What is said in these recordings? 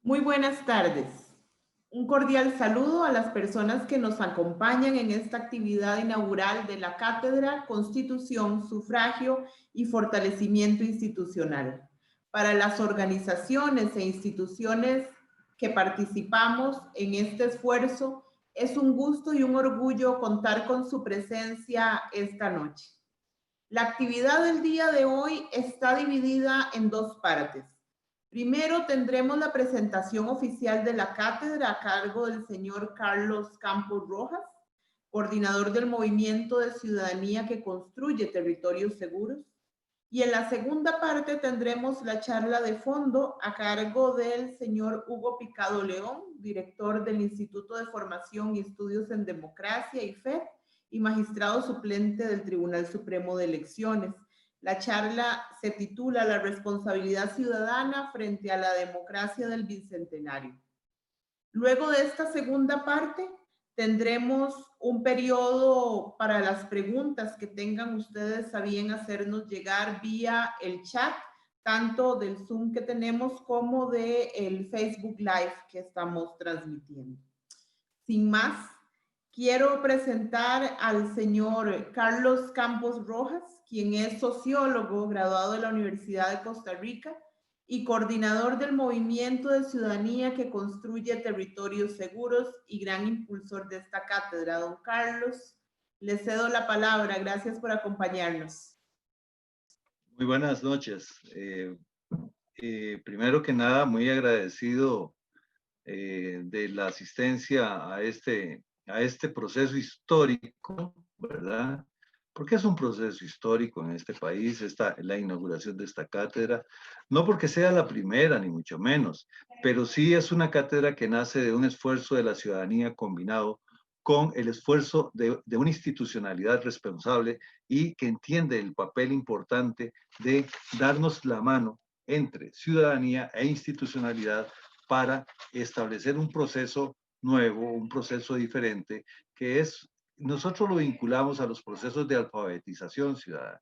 Muy buenas tardes. Un cordial saludo a las personas que nos acompañan en esta actividad inaugural de la Cátedra Constitución, Sufragio y Fortalecimiento Institucional. Para las organizaciones e instituciones que participamos en este esfuerzo, es un gusto y un orgullo contar con su presencia esta noche. La actividad del día de hoy está dividida en dos partes. Primero tendremos la presentación oficial de la cátedra a cargo del señor Carlos Campos Rojas, coordinador del Movimiento de Ciudadanía que Construye Territorios Seguros. Y en la segunda parte tendremos la charla de fondo a cargo del señor Hugo Picado León, director del Instituto de Formación y Estudios en Democracia, IFED, y magistrado suplente del Tribunal Supremo de Elecciones. La charla se titula La responsabilidad ciudadana frente a la democracia del Bicentenario. Luego de esta segunda parte, tendremos un periodo para las preguntas que tengan ustedes a bien hacernos llegar vía el chat, tanto del Zoom que tenemos como del Facebook Live que estamos transmitiendo. Sin más, quiero presentar al señor Carlos Campos Rojas, quien es sociólogo graduado de la Universidad de Costa Rica y coordinador del Movimiento de Ciudadanía que Construye Territorios Seguros y gran impulsor de esta cátedra. Don Carlos, le cedo la palabra. Gracias por acompañarnos. Muy buenas noches. Primero que nada, muy agradecido de la asistencia a este proceso histórico, ¿verdad? Porque es un proceso histórico en este país, la inauguración de esta cátedra, no porque sea la primera, ni mucho menos, pero sí es una cátedra que nace de un esfuerzo de la ciudadanía combinado con el esfuerzo de una institucionalidad responsable y que entiende el papel importante de darnos la mano entre ciudadanía e institucionalidad para establecer un proceso nuevo, un proceso diferente, que es, nosotros lo vinculamos a los procesos de alfabetización ciudadana.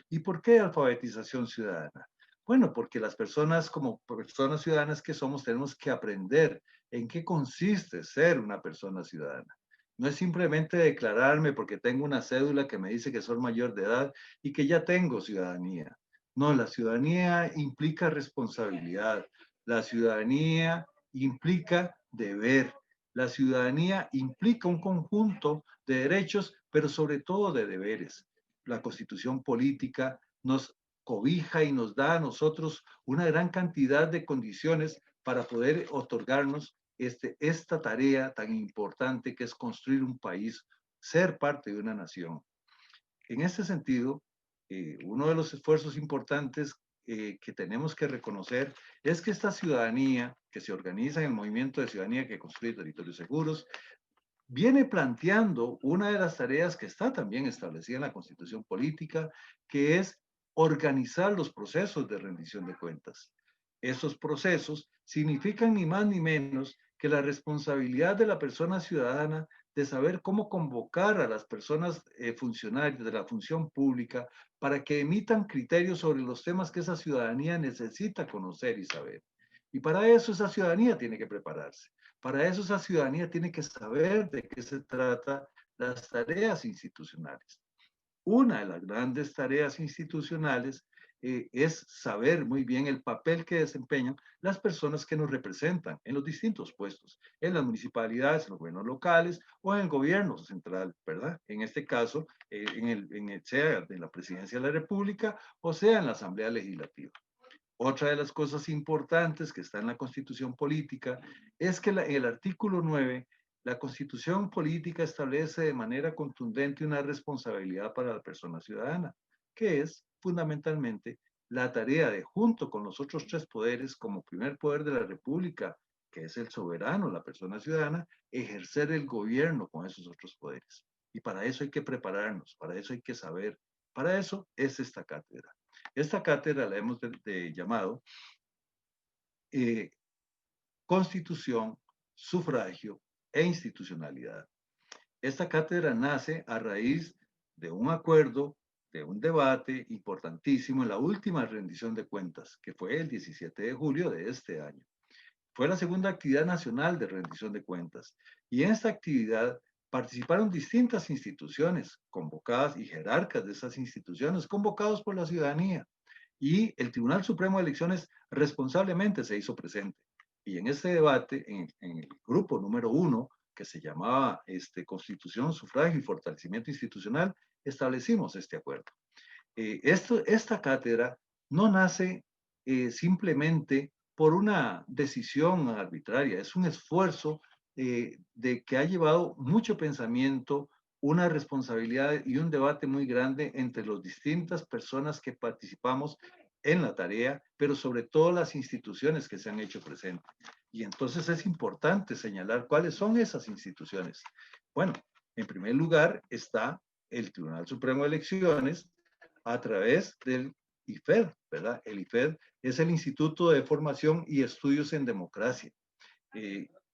¿Y por qué alfabetización ciudadana? Bueno, porque las personas, como personas ciudadanas que somos, tenemos que aprender en qué consiste ser una persona ciudadana. No es simplemente declararme porque tengo una cédula que me dice que soy mayor de edad y que ya tengo ciudadanía. No, la ciudadanía implica responsabilidad. La ciudadanía implica deber. La ciudadanía implica un conjunto de derechos, pero sobre todo de deberes. La Constitución política nos cobija y nos da a nosotros una gran cantidad de condiciones para poder otorgarnos esta tarea tan importante que es construir un país, ser parte de una nación. En este sentido, uno de los esfuerzos importantes que tenemos que reconocer es que esta ciudadanía que se organiza en el movimiento de ciudadanía que construye territorios seguros, viene planteando una de las tareas que está también establecida en la Constitución política, que es organizar los procesos de rendición de cuentas. Esos procesos significan ni más ni menos que la responsabilidad de la persona ciudadana de saber cómo convocar a las personas funcionarias de la función pública para que emitan criterios sobre los temas que esa ciudadanía necesita conocer y saber. Y para eso esa ciudadanía tiene que prepararse. Para eso esa ciudadanía tiene que saber de qué se trata las tareas institucionales. Una de las grandes tareas institucionales es saber muy bien el papel que desempeñan las personas que nos representan en los distintos puestos, en las municipalidades, en los gobiernos locales o en el gobierno central, ¿verdad? En este caso, sea en la presidencia de la República o sea en la Asamblea Legislativa. Otra de las cosas importantes que está en la Constitución política es que el artículo 9, la Constitución política establece de manera contundente una responsabilidad para la persona ciudadana, que es fundamentalmente la tarea de, junto con los otros tres poderes, como primer poder de la República, que es el soberano, la persona ciudadana, ejercer el gobierno con esos otros poderes. Y para eso hay que prepararnos, para eso hay que saber, para eso es esta cátedra. Esta cátedra la hemos llamado eh, Constitución, Sufragio e Institucionalidad. Esta cátedra nace a raíz de un acuerdo, de un debate importantísimo en la última rendición de cuentas, que fue el 17 de julio de este año. Fue la segunda actividad nacional de rendición de cuentas. Y en esta actividad participaron distintas instituciones convocadas y jerarcas de esas instituciones convocados por la ciudadanía. Y el Tribunal Supremo de Elecciones responsablemente se hizo presente. Y en este debate, en el grupo número 1, que se llamaba Constitución, Sufragio y Fortalecimiento Institucional, establecimos este acuerdo. Esta cátedra no nace simplemente por una decisión arbitraria, es un esfuerzo de que ha llevado mucho pensamiento, una responsabilidad y un debate muy grande entre las distintas personas que participamos en la tarea, pero sobre todo las instituciones que se han hecho presentes. Y entonces es importante señalar cuáles son esas instituciones. Bueno, en primer lugar está el Tribunal Supremo de Elecciones, a través del IFED, ¿verdad? El IFED es el Instituto de Formación y Estudios en Democracia.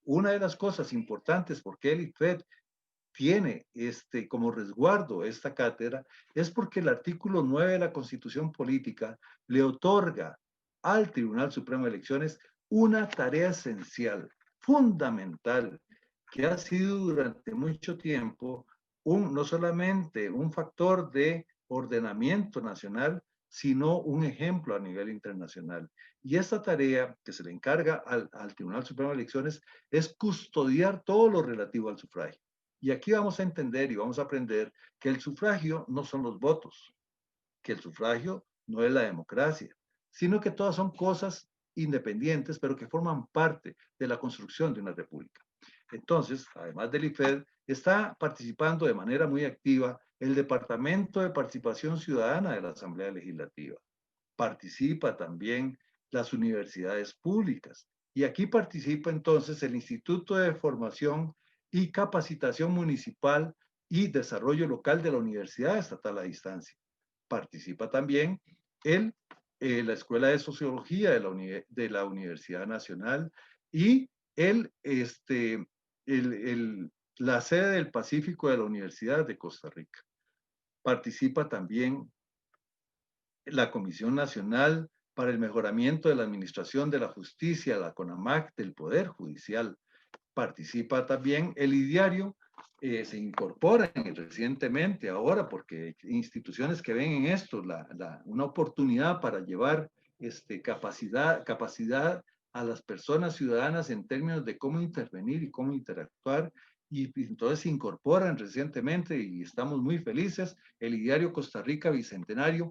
Una de las cosas importantes porque el IFED tiene como resguardo esta cátedra es porque el artículo 9 de la Constitución Política le otorga al Tribunal Supremo de Elecciones una tarea esencial, fundamental, que ha sido durante mucho tiempo no solamente un factor de ordenamiento nacional, sino un ejemplo a nivel internacional. Y esta tarea que se le encarga al Tribunal Supremo de Elecciones es custodiar todo lo relativo al sufragio. Y aquí vamos a entender y vamos a aprender que el sufragio no son los votos, que el sufragio no es la democracia, sino que todas son cosas independientes, pero que forman parte de la construcción de una república. Entonces, además del IFED, está participando de manera muy activa el Departamento de Participación Ciudadana de la Asamblea Legislativa. Participa también las universidades públicas. Y aquí participa entonces el Instituto de Formación y Capacitación Municipal y Desarrollo Local de la Universidad Estatal a Distancia. Participa también la Escuela de Sociología de la Universidad Nacional y la sede del Pacífico de la Universidad de Costa Rica. Participa también la Comisión Nacional para el Mejoramiento de la Administración de la Justicia, la CONAMAC, del Poder Judicial. Participa también el IDIARIO, se incorporan recientemente ahora porque instituciones que ven en esto una oportunidad para llevar capacidad a las personas ciudadanas en términos de cómo intervenir y cómo interactuar, y entonces se incorporan recientemente y estamos muy felices. El IDIARIO Costa Rica Bicentenario,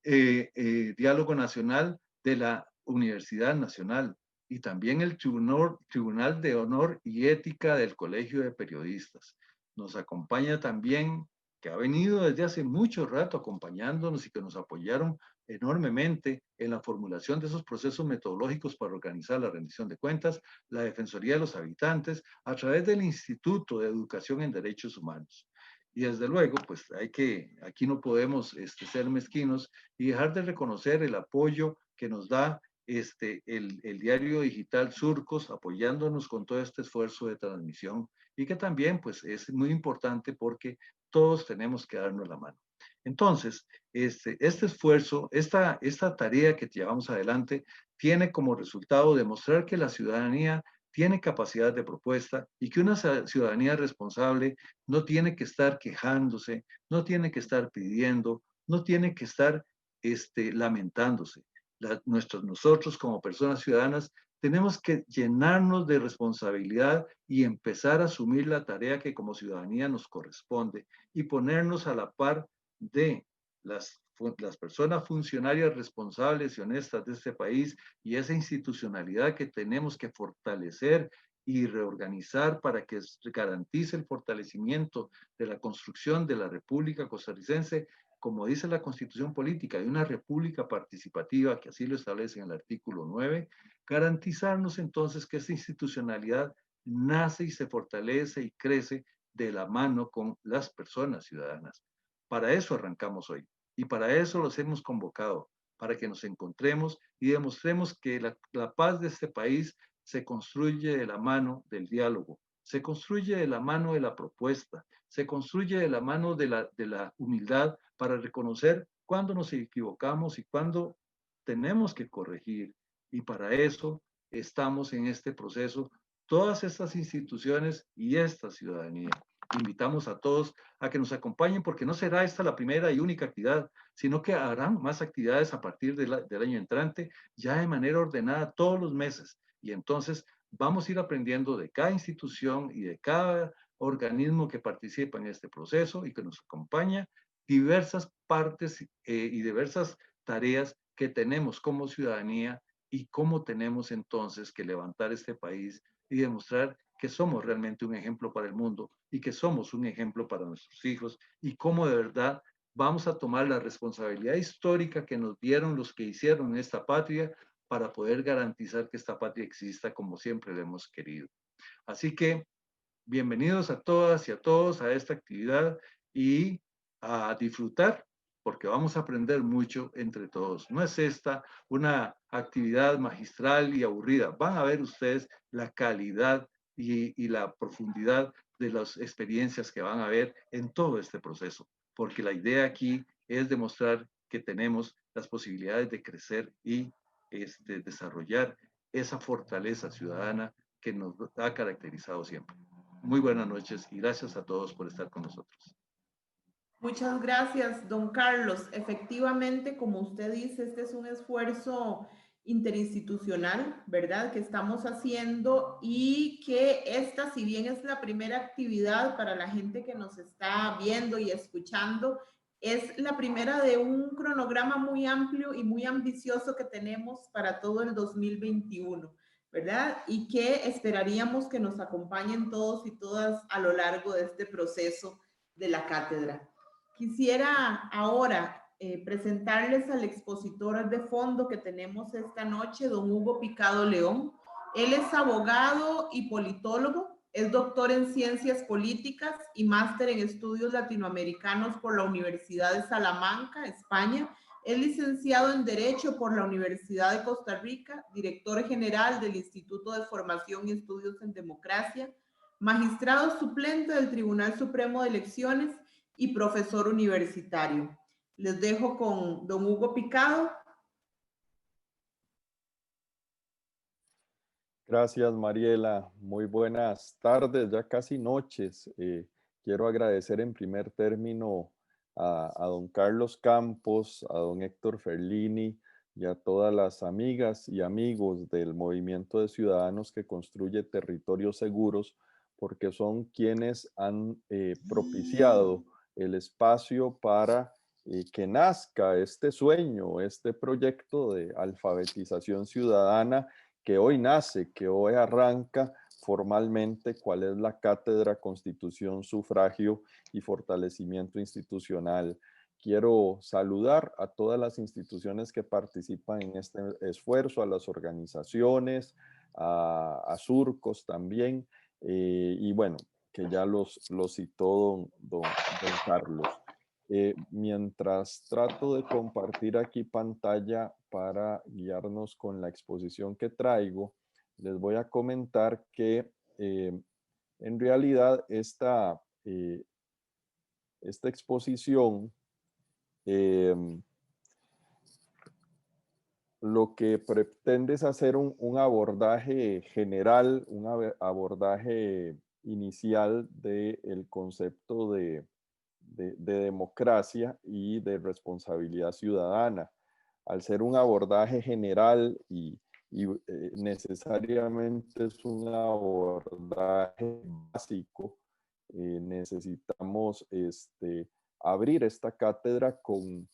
Diálogo Nacional de la Universidad Nacional, y también el Tribunal de Honor y Ética del Colegio de Periodistas. Nos acompaña también, que ha venido desde hace mucho rato acompañándonos y que nos apoyaron enormemente en la formulación de esos procesos metodológicos para organizar la rendición de cuentas, la Defensoría de los Habitantes, a través del Instituto de Educación en Derechos Humanos. Y desde luego, pues aquí no podemos ser mezquinos y dejar de reconocer el apoyo que nos da el diario digital Surcos, apoyándonos con todo este esfuerzo de transmisión, y que también pues es muy importante porque todos tenemos que darnos la mano. Entonces, este esfuerzo, esta tarea que llevamos adelante, tiene como resultado demostrar que la ciudadanía tiene capacidad de propuesta y que una ciudadanía responsable no tiene que estar quejándose, no tiene que estar pidiendo, no tiene que estar lamentándose. Nosotros como personas ciudadanas tenemos que llenarnos de responsabilidad y empezar a asumir la tarea que como ciudadanía nos corresponde y ponernos a la par de las personas funcionarias responsables y honestas de este país y esa institucionalidad que tenemos que fortalecer y reorganizar para que garantice el fortalecimiento de la construcción de la República Costarricense, como dice la Constitución Política, de una república participativa, que así lo establece en el artículo 9, garantizarnos entonces que esta institucionalidad nace y se fortalece y crece de la mano con las personas ciudadanas. Para eso arrancamos hoy y para eso los hemos convocado, para que nos encontremos y demostremos que la paz de este país se construye de la mano del diálogo, se construye de la mano de la propuesta, se construye de la mano de la humildad para reconocer cuándo nos equivocamos y cuándo tenemos que corregir. Y para eso estamos en este proceso, todas estas instituciones y esta ciudadanía. Invitamos a todos a que nos acompañen porque no será esta la primera y única actividad, sino que habrán más actividades a partir del año entrante, ya de manera ordenada todos los meses. Y entonces vamos a ir aprendiendo de cada institución y de cada organismo que participa en este proceso y que nos acompaña, diversas partes y diversas tareas que tenemos como ciudadanía y cómo tenemos entonces que levantar este país y demostrar que somos realmente un ejemplo para el mundo y que somos un ejemplo para nuestros hijos y cómo de verdad vamos a tomar la responsabilidad histórica que nos dieron los que hicieron esta patria para poder garantizar que esta patria exista como siempre la hemos querido. Así que bienvenidos a todas y a todos a esta actividad y a disfrutar porque vamos a aprender mucho entre todos. No es esta una actividad magistral y aburrida. Van a ver ustedes la calidad y la profundidad de las experiencias que van a ver en todo este proceso, porque la idea aquí es demostrar que tenemos las posibilidades de crecer y desarrollar esa fortaleza ciudadana que nos ha caracterizado siempre. Muy buenas noches y gracias a todos por estar con nosotros. Muchas gracias, don Carlos. Efectivamente, como usted dice, este es un esfuerzo interinstitucional, ¿verdad? Que estamos haciendo y que esta, si bien es la primera actividad para la gente que nos está viendo y escuchando, es la primera de un cronograma muy amplio y muy ambicioso que tenemos para todo el 2021, ¿verdad? Y que esperaríamos que nos acompañen todos y todas a lo largo de este proceso de la cátedra. Quisiera ahora presentarles al expositor de fondo que tenemos esta noche, don Hugo Picado León. Él es abogado y politólogo, es doctor en ciencias políticas y máster en estudios latinoamericanos por la Universidad de Salamanca, España. Es licenciado en Derecho por la Universidad de Costa Rica, director general del Instituto de Formación y Estudios en Democracia, magistrado suplente del Tribunal Supremo de Elecciones y profesor universitario. Les dejo con don Hugo Picado. Gracias, Mariela. Muy buenas tardes, ya casi noches. Quiero agradecer en primer término a don Carlos Campos, a don Héctor Ferlini y a todas las amigas y amigos del Movimiento de Ciudadanos que construye territorios seguros, porque son quienes han propiciado el espacio para que nazca este sueño, este proyecto de alfabetización ciudadana que hoy nace, que hoy arranca formalmente, cuál es la Cátedra Constitución, Sufragio y Fortalecimiento Institucional. Quiero saludar a todas las instituciones que participan en este esfuerzo, a las organizaciones, a Surcos también, y bueno, que ya los citó don Carlos. Mientras trato de compartir aquí pantalla para guiarnos con la exposición que traigo, les voy a comentar que en realidad esta exposición lo que pretende es hacer un abordaje general, un abordaje inicial del concepto de democracia y de responsabilidad ciudadana. Al ser un abordaje general y necesariamente es un abordaje básico, necesitamos abrir esta cátedra con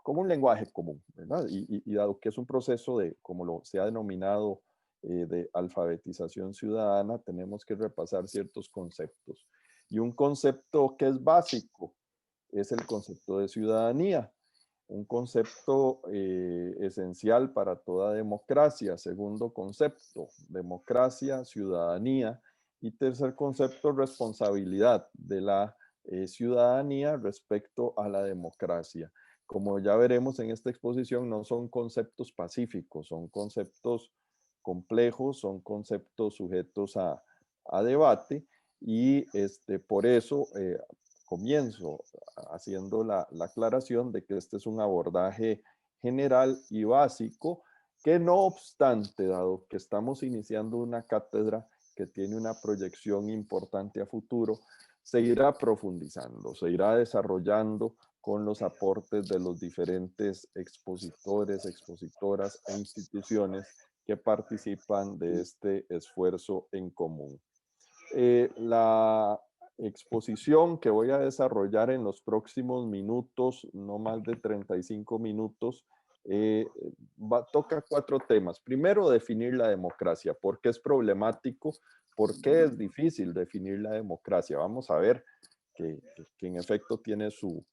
un lenguaje común, ¿verdad? Y dado que es un proceso de, como se ha denominado, de alfabetización ciudadana, tenemos que repasar ciertos conceptos. Y un concepto que es básico es el concepto de ciudadanía, un concepto esencial para toda democracia. Segundo concepto, democracia, ciudadanía. Y tercer concepto, responsabilidad de la ciudadanía respecto a la democracia. Como ya veremos en esta exposición, no son conceptos pacíficos, son conceptos complejos, son conceptos sujetos a debate y por eso comienzo haciendo la aclaración de que este es un abordaje general y básico que no obstante, dado que estamos iniciando una cátedra que tiene una proyección importante a futuro, se irá profundizando, se irá desarrollando con los aportes de los diferentes expositores, expositoras e instituciones que participan de este esfuerzo en común. La exposición que voy a desarrollar en los próximos minutos, no más de 35 minutos, toca 4 temas. Primero, definir la democracia. ¿Por qué es problemático? ¿Por qué es difícil definir la democracia? Vamos a ver que en efecto tiene su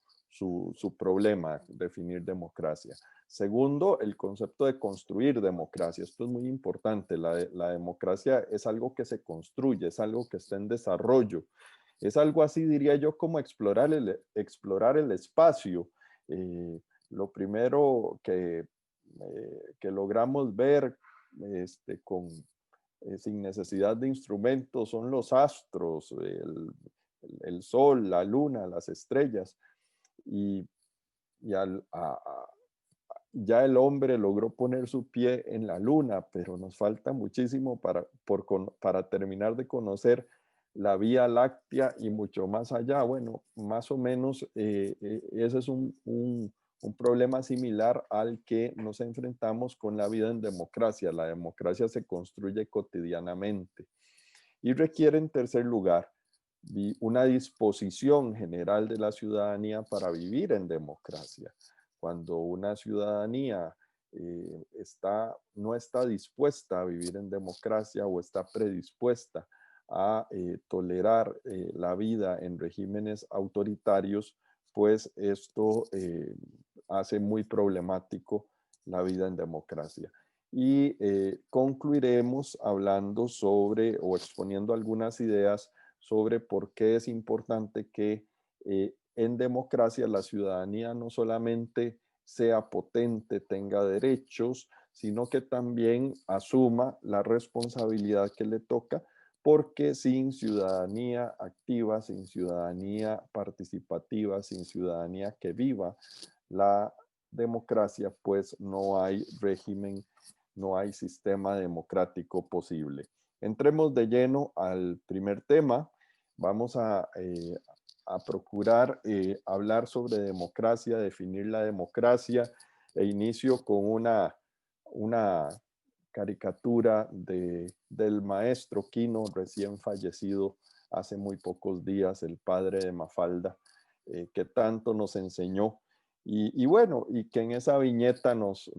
problema definir democracia. Segundo, el concepto de construir democracia. Esto es muy importante. La democracia es algo que se construye, es algo que está en desarrollo. Es algo así, diría yo, como explorar el espacio. Lo primero que logramos ver sin necesidad de instrumentos son los astros, el sol, la luna, las estrellas. Y ya el hombre logró poner su pie en la luna, pero nos falta muchísimo para terminar de conocer la Vía Láctea y mucho más allá. Bueno, más o menos ese es un problema similar al que nos enfrentamos con la vida en democracia. La democracia se construye cotidianamente y requiere, en tercer lugar, una disposición general de la ciudadanía para vivir en democracia. Cuando una ciudadanía no está dispuesta a vivir en democracia o está predispuesta a tolerar la vida en regímenes autoritarios, pues esto hace muy problemático la vida en democracia. Y concluiremos hablando sobre o exponiendo algunas ideas sobre por qué es importante que en democracia la ciudadanía no solamente sea potente, tenga derechos, sino que también asuma la responsabilidad que le toca, porque sin ciudadanía activa, sin ciudadanía participativa, sin ciudadanía que viva la democracia, pues no hay régimen, no hay sistema democrático posible. Entremos de lleno al primer tema. Vamos a procurar hablar sobre democracia, definir la democracia, e inicio con una caricatura del maestro Quino, recién fallecido hace muy pocos días, el padre de Mafalda, que tanto nos enseñó. Y bueno, y que en esa viñeta nos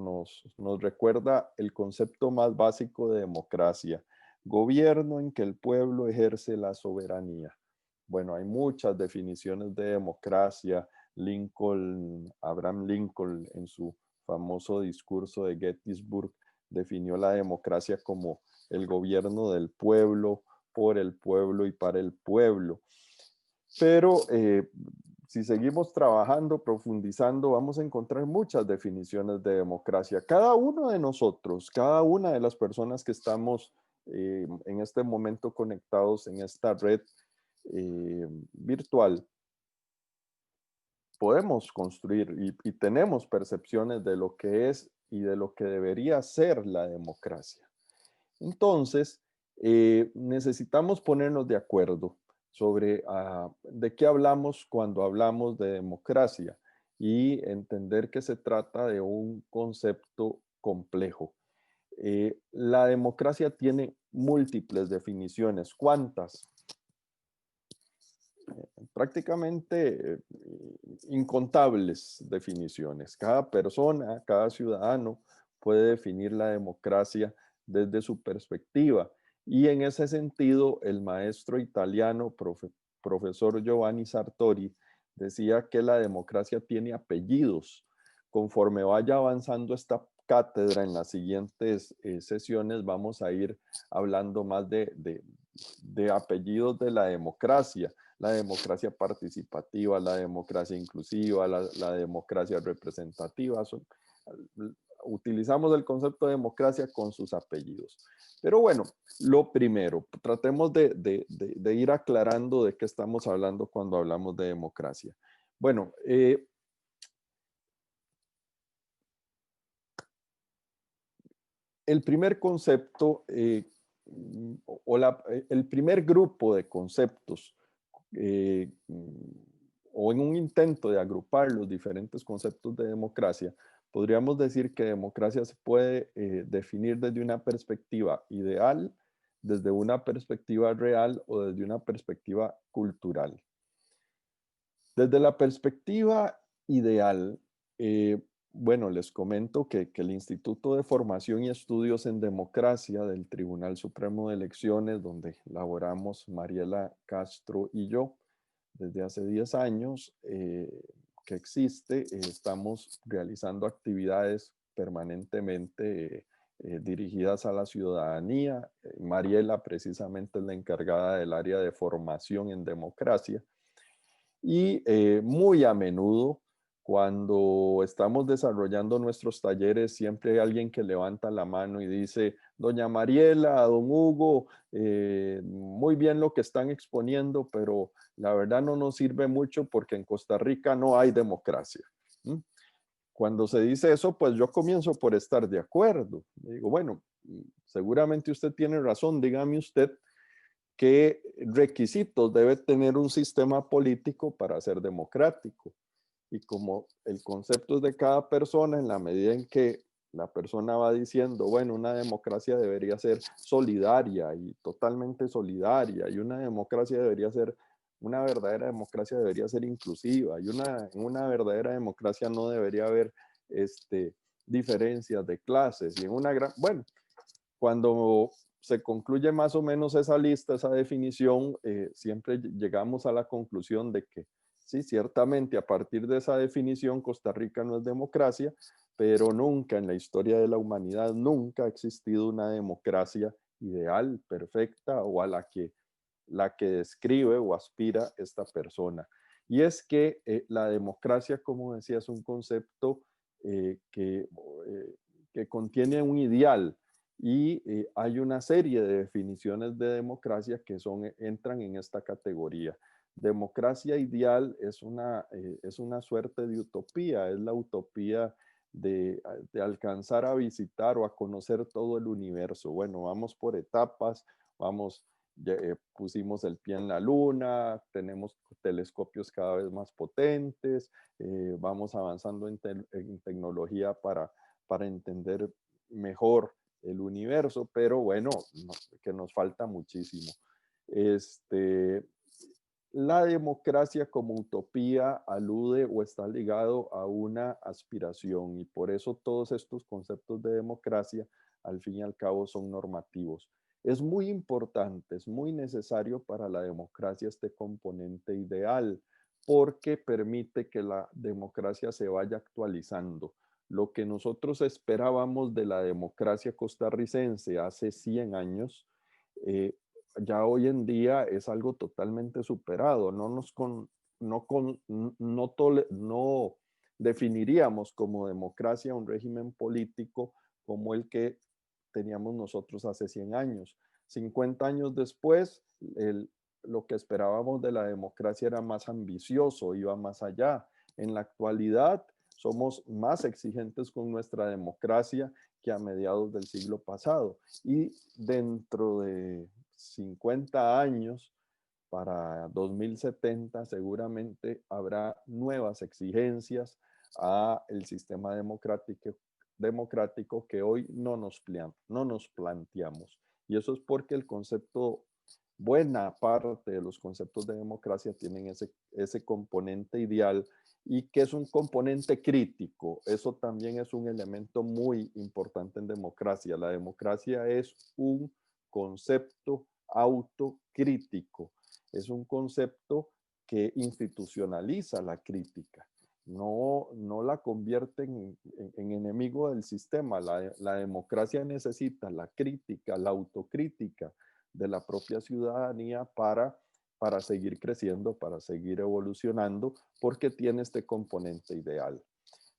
recuerda el concepto más básico de democracia: gobierno en que el pueblo ejerce la soberanía. Bueno, hay muchas definiciones de democracia. Abraham Lincoln, en su famoso discurso de Gettysburg, definió la democracia como el gobierno del pueblo, por el pueblo y para el pueblo. Pero si seguimos trabajando, profundizando, vamos a encontrar muchas definiciones de democracia. Cada uno de nosotros, cada una de las personas que estamos en este momento conectados en esta red virtual, podemos construir y tenemos percepciones de lo que es y de lo que debería ser la democracia. Entonces, necesitamos ponernos de acuerdo sobre de qué hablamos cuando hablamos de democracia y entender que se trata de un concepto complejo. La democracia tiene múltiples definiciones. ¿Cuántas? Prácticamente incontables definiciones. Cada persona, cada ciudadano puede definir la democracia desde su perspectiva. Y en ese sentido, el maestro italiano, profesor Giovanni Sartori, decía que la democracia tiene apellidos. Conforme vaya avanzando esta cátedra, en las siguientes sesiones vamos a ir hablando más de apellidos de la democracia participativa, la democracia inclusiva, la democracia representativa. Utilizamos el concepto de democracia con sus apellidos. Pero bueno, lo primero, tratemos de ir aclarando de qué estamos hablando cuando hablamos de democracia. Bueno, el primer concepto el primer grupo de conceptos o en un intento de agrupar los diferentes conceptos de democracia, podríamos decir que democracia se puede definir desde una perspectiva ideal, desde una perspectiva real o desde una perspectiva cultural. Desde la perspectiva ideal, bueno, les comento que el Instituto de Formación y Estudios en Democracia del Tribunal Supremo de Elecciones, donde laboramos Mariela Castro y yo, desde hace 10 años que existe, estamos realizando actividades permanentemente dirigidas a la ciudadanía. Mariela precisamente es la encargada del área de formación en democracia. Y muy a menudo, cuando estamos desarrollando nuestros talleres, siempre hay alguien que levanta la mano y dice, doña Mariela, don Hugo, muy bien lo que están exponiendo, pero la verdad no nos sirve mucho porque en Costa Rica no hay democracia. Cuando se dice eso, pues yo comienzo por estar de acuerdo. Digo, bueno, seguramente usted tiene razón, dígame usted, ¿qué requisitos debe tener un sistema político para ser democrático? Y como el concepto es de cada persona, en la medida en que la persona va diciendo, bueno, una democracia debería ser solidaria y totalmente solidaria, y una democracia debería ser, una verdadera democracia debería ser inclusiva, y una verdadera democracia no debería haber diferencias de clases, y en una gran, bueno, cuando se concluye más o menos esa lista, esa definición, siempre llegamos a la conclusión de que sí, ciertamente a partir de esa definición Costa Rica no es democracia, pero nunca en la historia de la humanidad, nunca ha existido una democracia ideal, perfecta o a la que describe o aspira esta persona. Y es que la democracia, como decía, es un concepto que contiene un ideal, y hay una serie de definiciones de democracia que entran en esta categoría. Democracia ideal es una suerte de utopía, es la utopía de alcanzar a visitar o a conocer todo el universo. Bueno, vamos por etapas, pusimos el pie en la luna, tenemos telescopios cada vez más potentes, vamos avanzando en tecnología para entender mejor el universo, pero bueno, que nos falta muchísimo. La democracia como utopía alude o está ligado a una aspiración, y por eso todos estos conceptos de democracia al fin y al cabo son normativos. Es muy importante, es muy necesario para la democracia este componente ideal, porque permite que la democracia se vaya actualizando. Lo que nosotros esperábamos de la democracia costarricense hace 100 años, ya hoy en día es algo totalmente superado. No definiríamos como democracia un régimen político como el que teníamos nosotros hace 100 años. 50 años después, lo que esperábamos de la democracia era más ambicioso, iba más allá. En la actualidad, somos más exigentes con nuestra democracia que a mediados del siglo pasado. Y dentro de 50 años, para 2070, seguramente habrá nuevas exigencias a el sistema democrático que hoy no nos planteamos. Y eso es porque el concepto, buena parte de los conceptos de democracia tienen ese componente ideal, y que es un componente crítico. Eso también es un elemento muy importante en democracia. La democracia es un concepto autocrítico. Es un concepto que institucionaliza la crítica. No la convierte en enemigo del sistema. La democracia necesita la crítica, la autocrítica de la propia ciudadanía para seguir creciendo, para seguir evolucionando, porque tiene este componente ideal.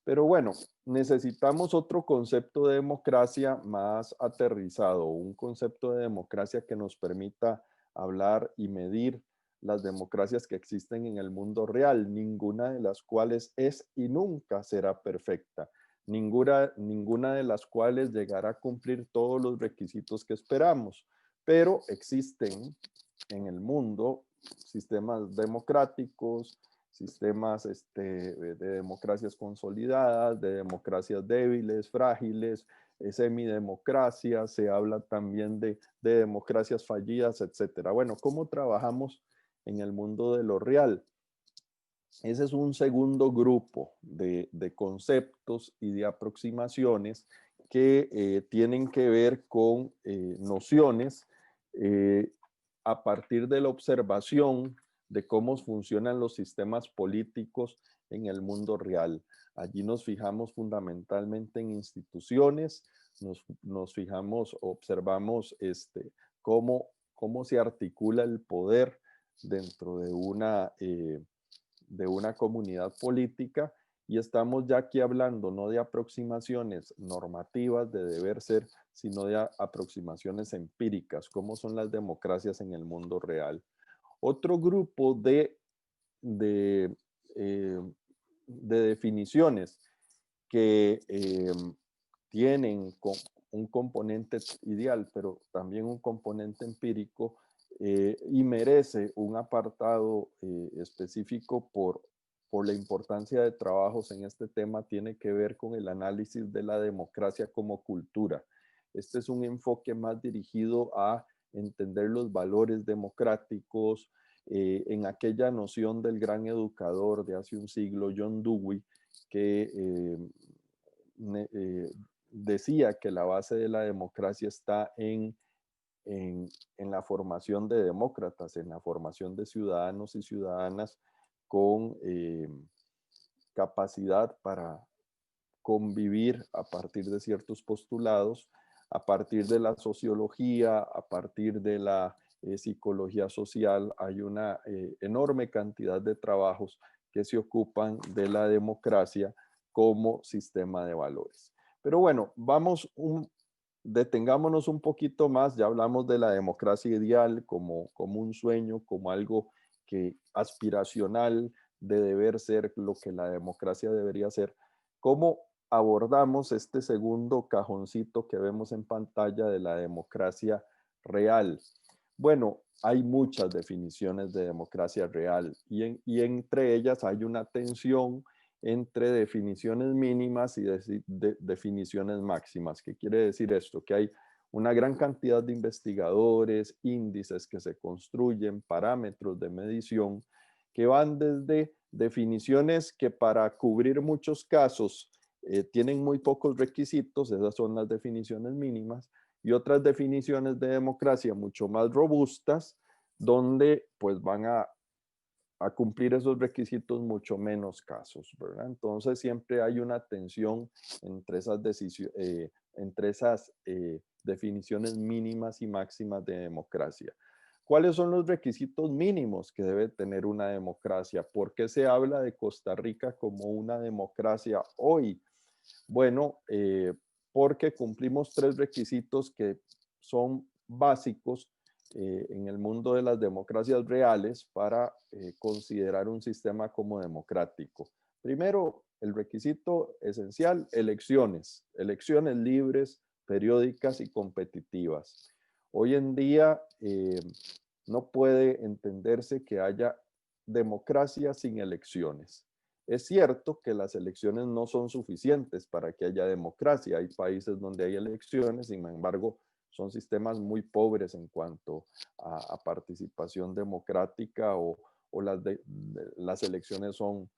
Pero bueno, necesitamos otro concepto de democracia más aterrizado, un concepto de democracia que nos permita hablar y medir las democracias que existen en el mundo real, ninguna de las cuales es y nunca será perfecta. ninguna de las cuales llegará a cumplir todos los requisitos que esperamos, pero existen en el mundo sistemas democráticos, sistemas de democracias consolidadas, de democracias débiles, frágiles, semidemocracia, se habla también de democracias fallidas, etcétera. Bueno, ¿cómo trabajamos en el mundo de lo real? Ese es un segundo grupo de conceptos y de aproximaciones que tienen que ver con nociones a partir de la observación de cómo funcionan los sistemas políticos en el mundo real. Allí nos fijamos fundamentalmente en instituciones, nos fijamos, observamos cómo se articula el poder dentro de una comunidad política, y estamos ya aquí hablando no de aproximaciones normativas de deber ser, sino de aproximaciones empíricas, cómo son las democracias en el mundo real. Otro grupo de definiciones que tienen un componente ideal, pero también un componente empírico, y merece un apartado específico por la importancia de trabajos en este tema, tiene que ver con el análisis de la democracia como cultura. Este es un enfoque más dirigido a entender los valores democráticos, en aquella noción del gran educador de hace un siglo, John Dewey, que decía que la base de la democracia está en la formación de demócratas, en la formación de ciudadanos y ciudadanas con capacidad para convivir a partir de ciertos postulados, a partir de la sociología, a partir de la psicología social. Hay una enorme cantidad de trabajos que se ocupan de la democracia como sistema de valores. Pero bueno, detengámonos un poquito más. Ya hablamos de la democracia ideal como un sueño, como algo aspiracional de deber ser lo que la democracia debería ser. ¿Cómo abordamos este segundo cajoncito que vemos en pantalla de la democracia real? Bueno, hay muchas definiciones de democracia real y entre ellas hay una tensión entre definiciones mínimas y definiciones máximas. ¿Qué quiere decir esto? Que hay una gran cantidad de investigadores, índices que se construyen, parámetros de medición, que van desde definiciones que para cubrir muchos casos tienen muy pocos requisitos, esas son las definiciones mínimas, y otras definiciones de democracia mucho más robustas, donde pues van a cumplir esos requisitos mucho menos casos, ¿verdad? Entonces siempre hay una tensión entre esas definiciones mínimas y máximas de democracia. ¿Cuáles son los requisitos mínimos que debe tener una democracia? ¿Por qué se habla de Costa Rica como una democracia hoy? Bueno, porque cumplimos 3 requisitos que son básicos en el mundo de las democracias reales para considerar un sistema como democrático. Primero, el requisito esencial, elecciones libres, periódicas y competitivas. Hoy en día no puede entenderse que haya democracia sin elecciones. Es cierto que las elecciones no son suficientes para que haya democracia. Hay países donde hay elecciones, sin embargo, son sistemas muy pobres en cuanto a participación democrática o las elecciones son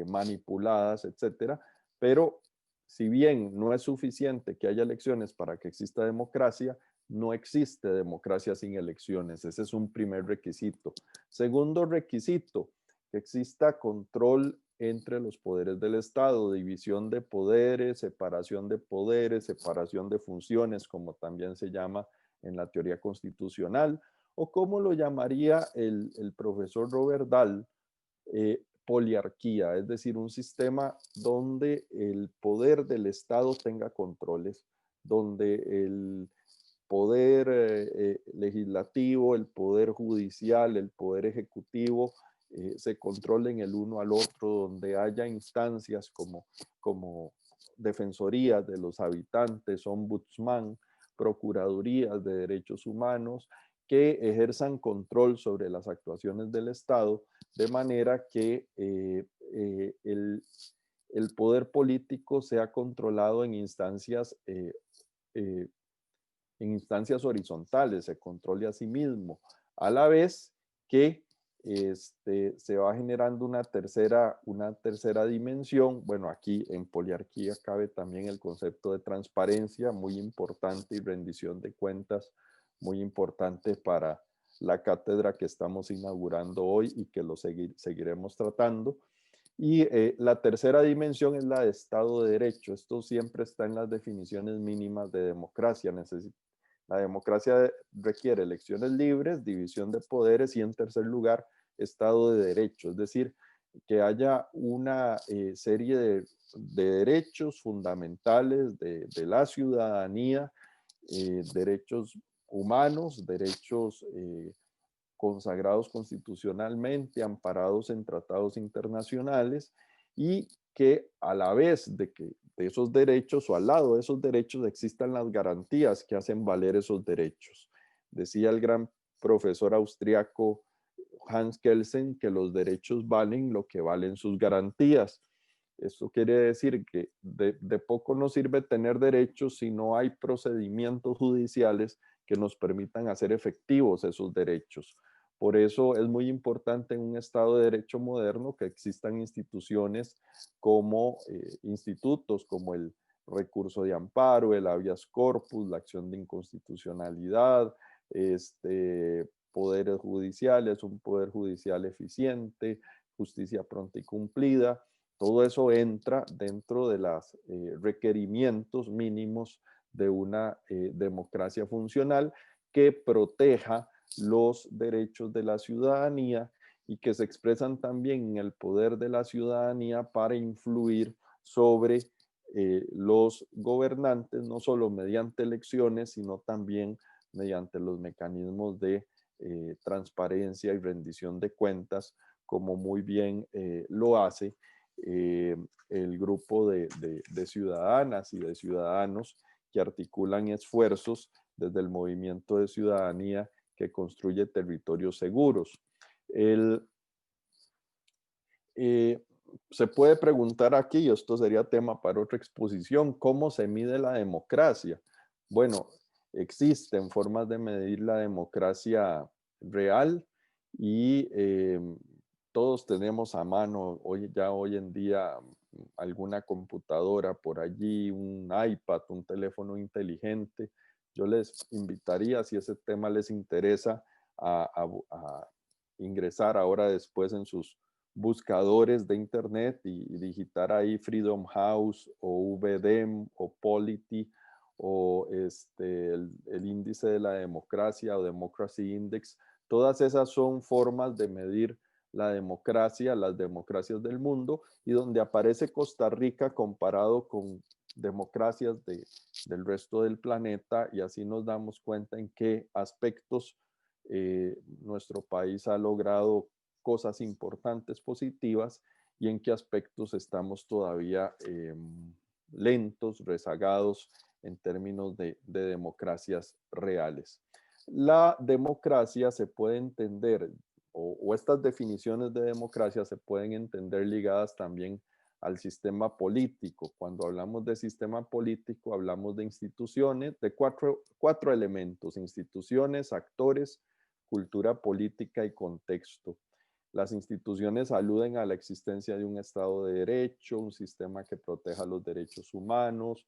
manipuladas, etcétera. Pero si bien no es suficiente que haya elecciones para que exista democracia, no existe democracia sin elecciones. Ese es un primer requisito. Segundo requisito, que exista control entre los poderes del Estado, división de poderes, separación de funciones, como también se llama en la teoría constitucional, o como lo llamaría el profesor Robert Dahl, poliarquía, es decir, un sistema donde el poder del Estado tenga controles, donde el poder legislativo, el poder judicial, el poder ejecutivo se controlen el uno al otro, donde haya instancias como defensorías de los habitantes, ombudsman, procuradurías de derechos humanos, que ejerzan control sobre las actuaciones del Estado, de manera que el poder político sea controlado en instancias horizontales, se controle a sí mismo, a la vez que se va generando una tercera dimensión. Bueno, aquí en poliarquía cabe también el concepto de transparencia, muy importante, y rendición de cuentas, muy importante para la cátedra que estamos inaugurando hoy y que lo seguiremos tratando. Y la tercera dimensión es la de Estado de Derecho. Esto siempre está en las definiciones mínimas de democracia. La democracia requiere elecciones libres, división de poderes y, en tercer lugar, Estado de Derecho. Es decir, que haya una serie de derechos fundamentales de la ciudadanía, derechos humanos, derechos consagrados constitucionalmente, amparados en tratados internacionales, y que a la vez de que de esos derechos, o al lado de esos derechos, existan las garantías que hacen valer esos derechos. Decía el gran profesor austriaco Hans Kelsen que los derechos valen lo que valen sus garantías. Esto quiere decir que de poco nos sirve tener derechos si no hay procedimientos judiciales que nos permitan hacer efectivos esos derechos. Por eso es muy importante en un Estado de Derecho moderno que existan instituciones como institutos como el recurso de amparo, el habeas corpus, la acción de inconstitucionalidad, poderes judiciales, un poder judicial eficiente, justicia pronta y cumplida. Todo eso entra dentro de los requerimientos mínimos de una democracia funcional que proteja los derechos de la ciudadanía y que se expresan también en el poder de la ciudadanía para influir sobre los gobernantes, no solo mediante elecciones, sino también mediante los mecanismos de transparencia y rendición de cuentas, como muy bien lo hace el grupo de ciudadanas y de ciudadanos que articulan esfuerzos desde el movimiento de ciudadanía que construye territorios seguros. Se puede preguntar aquí, y esto sería tema para otra exposición, ¿cómo se mide la democracia? Bueno, existen formas de medir la democracia real y todos tenemos a mano hoy en día alguna computadora por allí, un iPad, un teléfono inteligente. Yo les invitaría, si ese tema les interesa, a ingresar ahora después en sus buscadores de internet y digitar ahí Freedom House o VDEM o Polity o el índice de la democracia o Democracy Index. Todas esas son formas de medir la democracia, las democracias del mundo, y donde aparece Costa Rica comparado con democracias del resto del planeta, y así nos damos cuenta en qué aspectos nuestro país ha logrado cosas importantes, positivas, y en qué aspectos estamos todavía lentos, rezagados en términos de democracias reales. La democracia se puede entender, o estas definiciones de democracia se pueden entender ligadas también al sistema político. Cuando hablamos de sistema político, hablamos de instituciones, de cuatro elementos: instituciones, actores, cultura política y contexto. Las instituciones aluden a la existencia de un Estado de Derecho, un sistema que proteja los derechos humanos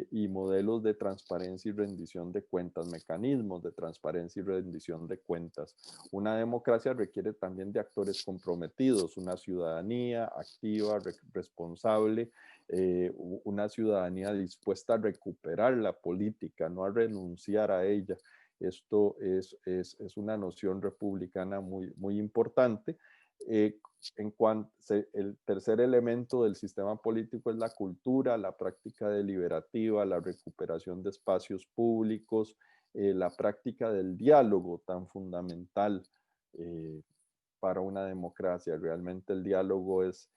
y modelos de transparencia y rendición de cuentas, mecanismos de transparencia y rendición de cuentas. Una democracia requiere también de actores comprometidos, una ciudadanía activa, responsable, una ciudadanía dispuesta a recuperar la política, no a renunciar a ella. Esto es una noción republicana muy importante. El tercer elemento del sistema político es la cultura, la práctica deliberativa, la recuperación de espacios públicos, la práctica del diálogo tan fundamental para una democracia. Realmente el diálogo es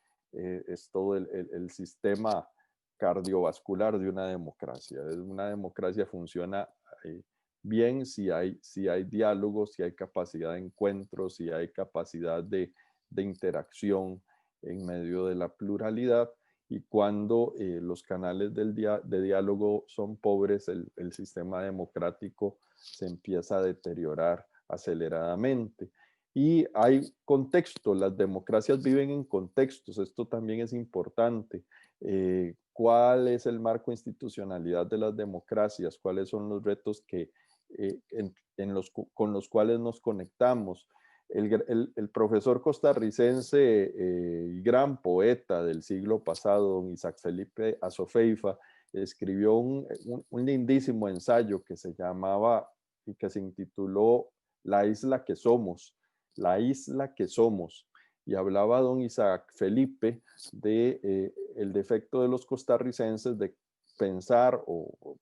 todo el sistema cardiovascular de una democracia. Una democracia funciona bien si hay diálogo, si hay capacidad de encuentro, si hay capacidad de interacción en medio de la pluralidad. Y cuando los canales de diálogo son pobres, el sistema democrático se empieza a deteriorar aceleradamente. Y hay contexto, las democracias viven en contextos, esto también es importante. ¿Cuál es el marco institucionalidad de las democracias? ¿Cuáles son los retos con los cuales nos conectamos? El profesor costarricense y gran poeta del siglo pasado, don Isaac Felipe Azofeifa, escribió un lindísimo ensayo que se llamaba y que se intituló La isla que somos, la isla que somos. Y hablaba don Isaac Felipe de el defecto de los costarricenses de pensar o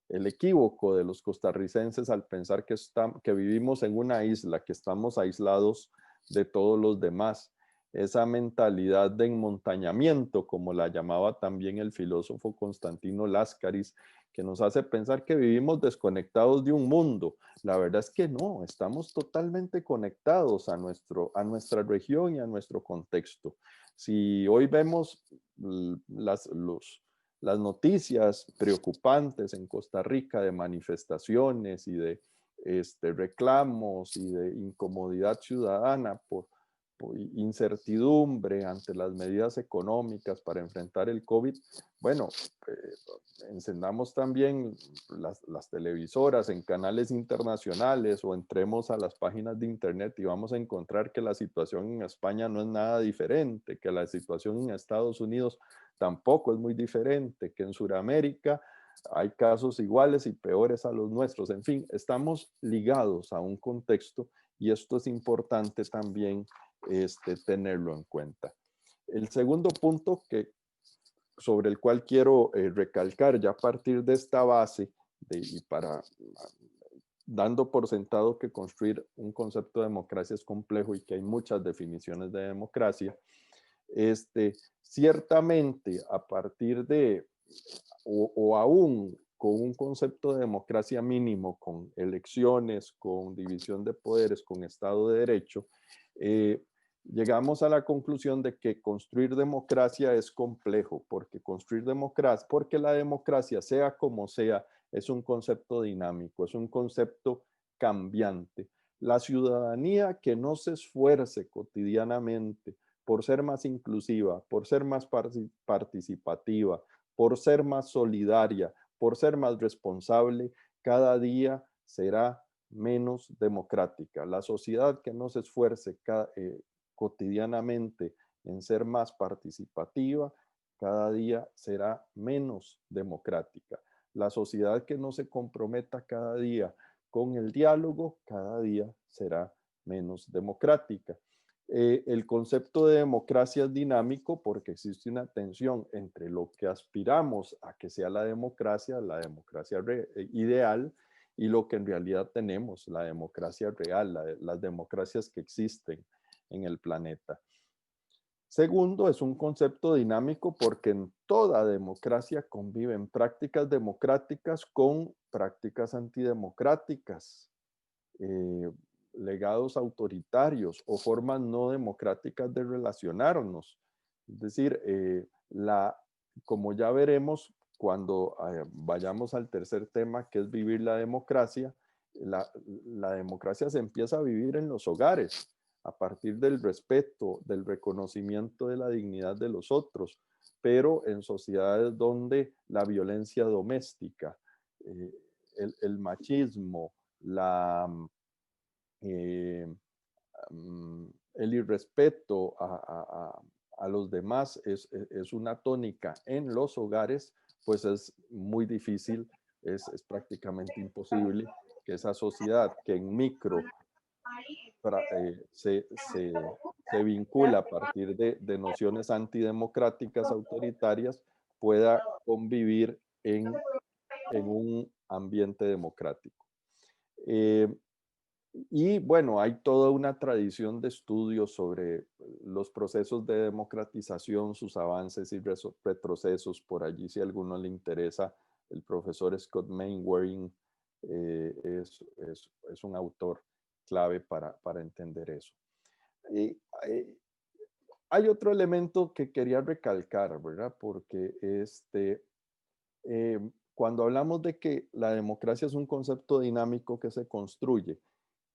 el equívoco de los costarricenses al pensar que vivimos en una isla, que estamos aislados de todos los demás. Esa mentalidad de enmontañamiento, como la llamaba también el filósofo Constantino Láscaris, que nos hace pensar que vivimos desconectados de un mundo. La verdad es que no, estamos totalmente conectados a nuestra región y a nuestro contexto. Si hoy vemos las noticias preocupantes en Costa Rica de manifestaciones y de reclamos y de incomodidad ciudadana por incertidumbre ante las medidas económicas para enfrentar el COVID, bueno, encendamos también las televisoras en canales internacionales o entremos a las páginas de internet y vamos a encontrar que la situación en España no es nada diferente, que la situación en Estados Unidos tampoco es muy diferente, que en Sudamérica hay casos iguales y peores a los nuestros. En fin, estamos ligados a un contexto y esto es importante también tenerlo en cuenta. El segundo punto sobre el cual quiero recalcar ya a partir de esta base dando por sentado que construir un concepto de democracia es complejo y que hay muchas definiciones de democracia, ciertamente a partir de o aún con un concepto de democracia mínimo, con elecciones, con división de poderes, con Estado de Derecho, llegamos a la conclusión de que construir democracia es complejo, porque la democracia, sea como sea, es un concepto dinámico, es un concepto cambiante. La ciudadanía que no se esfuerce cotidianamente por ser más inclusiva, por ser más participativa, por ser más solidaria, por ser más responsable, cada día será menos democrática. La sociedad que no se esfuerce cotidianamente en ser más participativa, cada día será menos democrática. La sociedad que no se comprometa cada día con el diálogo, cada día será menos democrática. El concepto de democracia es dinámico porque existe una tensión entre lo que aspiramos a que sea la democracia ideal, y lo que en realidad tenemos, la democracia real, las democracias que existen en el planeta. Segundo, es un concepto dinámico porque en toda democracia conviven prácticas democráticas con prácticas antidemocráticas, legados autoritarios o formas no democráticas de relacionarnos. Es decir, como ya veremos cuando vayamos al tercer tema, que es vivir la democracia, la democracia se empieza a vivir en los hogares, a partir del respeto, del reconocimiento de la dignidad de los otros, pero en sociedades donde la violencia doméstica, el machismo, el irrespeto a los demás es una tónica en los hogares, pues es muy difícil, es prácticamente imposible que esa sociedad que en micro se vincula a partir de nociones antidemocráticas autoritarias pueda convivir en un ambiente democrático. Y bueno, hay toda una tradición de estudios sobre los procesos de democratización, sus avances y retrocesos. Por allí, si a alguno le interesa, el profesor Scott Mainwaring es un autor clave para entender eso. Y, hay otro elemento que quería recalcar, ¿verdad? Porque cuando hablamos de que la democracia es un concepto dinámico que se construye,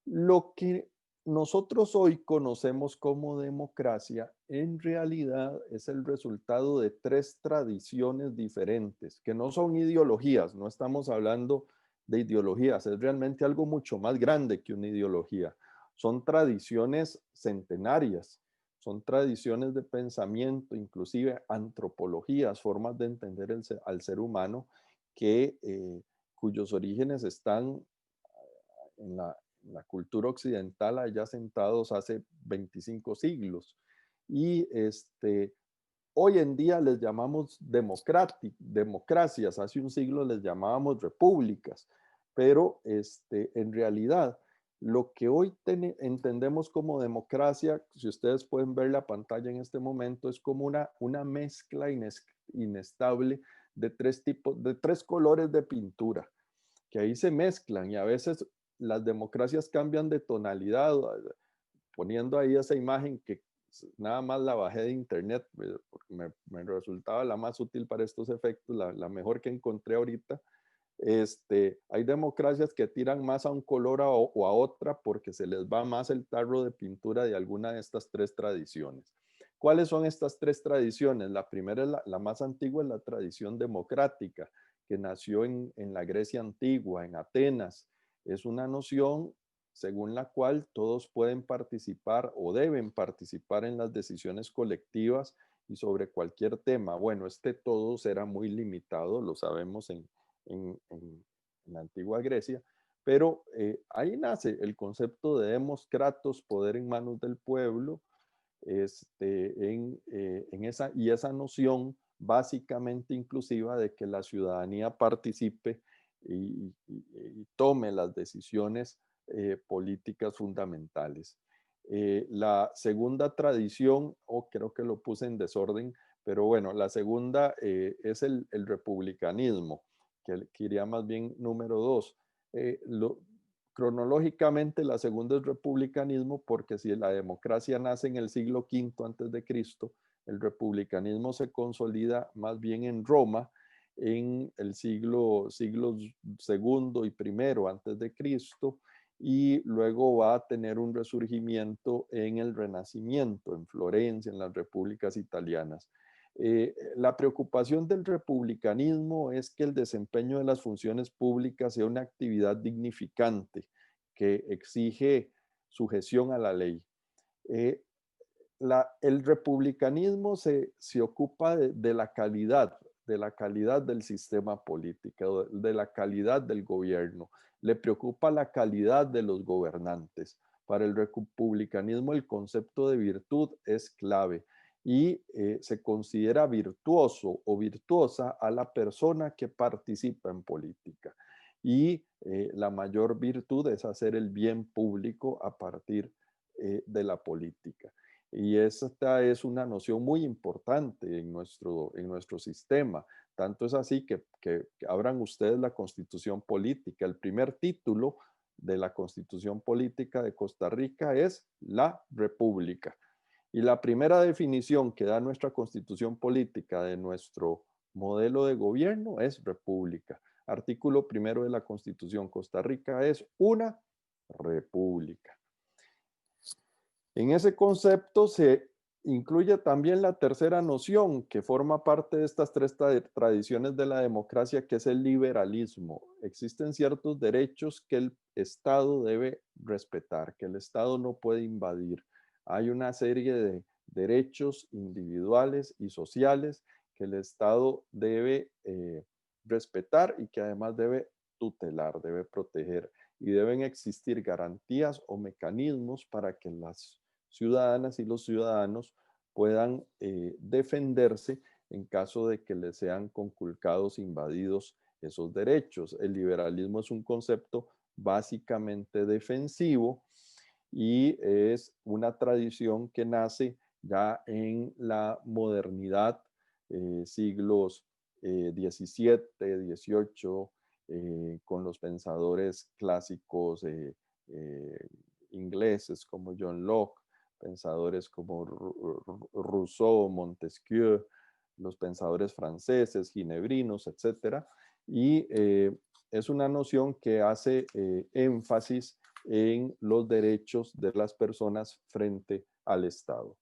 lo que nosotros hoy conocemos como democracia en realidad es el resultado de tres tradiciones diferentes, que no son ideologías, no estamos hablando de ideologías, es realmente algo mucho más grande que una ideología. Son tradiciones centenarias, son tradiciones de pensamiento, inclusive antropologías, formas de entender al ser humano cuyos orígenes están en la cultura occidental allá sentados hace 25 siglos. Y hoy en día les llamamos democracias, hace un siglo les llamábamos repúblicas, pero en realidad lo que hoy entendemos como democracia, si ustedes pueden ver la pantalla en este momento, es como una mezcla inestable de tres colores de pintura que ahí se mezclan y a veces las democracias cambian de tonalidad, poniendo ahí esa imagen que nada más la bajé de internet, porque me resultaba la más útil para estos efectos, la mejor que encontré ahorita. Hay democracias que tiran más a un color o a otra porque se les va más el tarro de pintura de alguna de estas tres tradiciones. ¿Cuáles son estas tres tradiciones? La primera, la más antigua, es la tradición democrática, que nació en la Grecia antigua, en Atenas. Es una noción según la cual todos pueden participar o deben participar en las decisiones colectivas y sobre cualquier tema. Bueno, todos era muy limitado, lo sabemos en la antigua Grecia, pero ahí nace el concepto de demoskratos, poder en manos del pueblo, y esa noción básicamente inclusiva de que la ciudadanía participe y tome las decisiones políticas fundamentales. La segunda tradición, creo que lo puse en desorden, pero bueno, la segunda es el republicanismo, que iría más bien número 2. Cronológicamente, la segunda es republicanismo, porque si la democracia nace en el siglo V antes de Cristo, el republicanismo se consolida más bien en Roma en el siglos segundo y primero antes de Cristo, y luego va a tener un resurgimiento en el Renacimiento, en Florencia, en las repúblicas italianas. La preocupación del republicanismo es que el desempeño de las funciones públicas sea una actividad dignificante que exige sujeción a la ley. El republicanismo se ocupa de la calidad del sistema político, de la calidad del gobierno. Le preocupa la calidad de los gobernantes. Para el republicanismo el concepto de virtud es clave y se considera virtuoso o virtuosa a la persona que participa en política. Y la mayor virtud es hacer el bien público a partir de la política. Y esta es una noción muy importante en nuestro sistema. Tanto es así que abran ustedes la Constitución Política. El primer título de la Constitución Política de Costa Rica es la República. Y la primera definición que da nuestra Constitución Política de nuestro modelo de gobierno es república. Artículo primero de la Constitución: Costa Rica es una república. En ese concepto se incluye también la tercera noción que forma parte de estas tres tradiciones de la democracia, que es el liberalismo. Existen ciertos derechos que el Estado debe respetar, que el Estado no puede invadir. Hay una serie de derechos individuales y sociales que el Estado debe respetar y que además debe tutelar, debe proteger, y deben existir garantías o mecanismos para que las ciudadanas y los ciudadanos puedan defenderse en caso de que les sean conculcados, invadidos esos derechos. El liberalismo es un concepto básicamente defensivo y es una tradición que nace ya en la modernidad, siglos XVII, XVIII, con los pensadores clásicos ingleses como John Locke, pensadores como Rousseau, Montesquieu, los pensadores franceses, ginebrinos, etc. Y es una noción que hace énfasis en los derechos de las personas frente al Estado.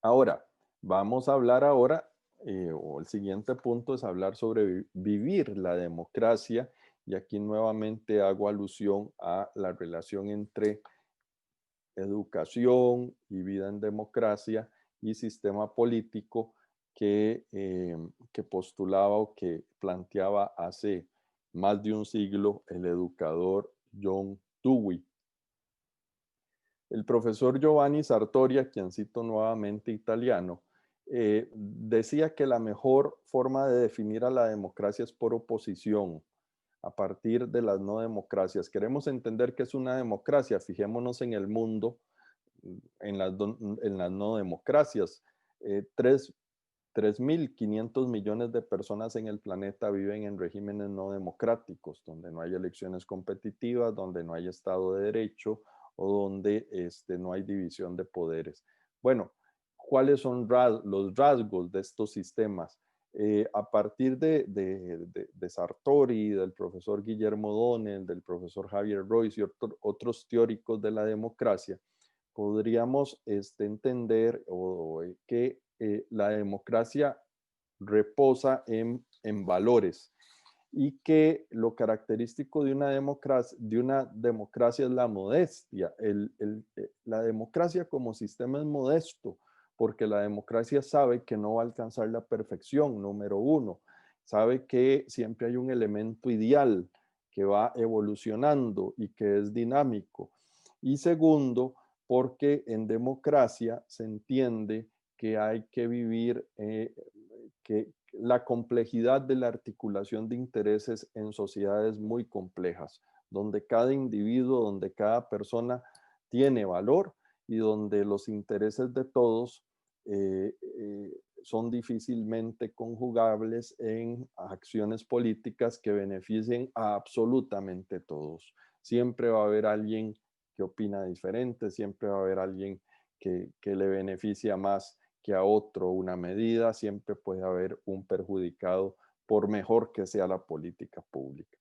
Ahora, vamos a hablar ahora, o el siguiente punto es hablar sobre vivir la democracia, y aquí nuevamente hago alusión a la relación entre educación y vida en democracia y sistema político que postulaba o que planteaba hace más de un siglo el educador John Dewey. El profesor Giovanni Sartori, a quien cito nuevamente, italiano, decía que la mejor forma de definir a la democracia es por oposición, a partir de las no democracias. Queremos entender qué es una democracia, fijémonos en el mundo, en las no democracias. 3.500 millones de personas en el planeta viven en regímenes no democráticos, donde no hay elecciones competitivas, donde no hay Estado de Derecho o donde no hay división de poderes. Bueno, ¿cuáles son los rasgos de estos sistemas? A partir de Sartori, del profesor Guillermo Donnell, del profesor Javier Royce y otros teóricos de la democracia, podríamos entender que la democracia reposa en valores y que lo característico de una democracia es la modestia. La democracia como sistema es modesto porque la democracia sabe que no va a alcanzar la perfección, número uno. Sabe que siempre hay un elemento ideal que va evolucionando y que es dinámico. Y segundo, porque en democracia se entiende que hay que vivir que la complejidad de la articulación de intereses en sociedades muy complejas, donde cada individuo, donde cada persona tiene valor y donde los intereses de todos son difícilmente conjugables en acciones políticas que beneficien a absolutamente todos. Siempre va a haber alguien que opina diferente, siempre va a haber alguien que le beneficia más que a otro una medida, siempre puede haber un perjudicado por mejor que sea la política pública.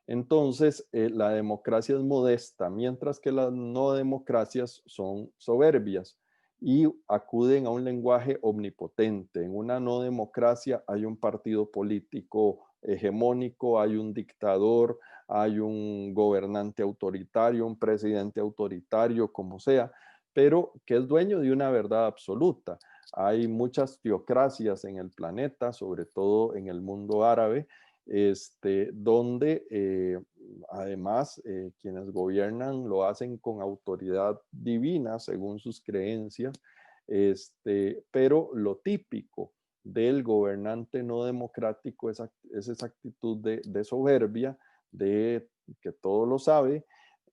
Entonces, la democracia es modesta, mientras que las no democracias son soberbias y acuden a un lenguaje omnipotente. En una no democracia hay un partido político hegemónico, hay un dictador, hay un gobernante autoritario, un presidente autoritario, como sea, pero que es dueño de una verdad absoluta. Hay muchas teocracias en el planeta, sobre todo en el mundo árabe, donde además quienes gobiernan lo hacen con autoridad divina según sus creencias, pero lo típico del gobernante no democrático es esa actitud de soberbia, de que todo lo sabe,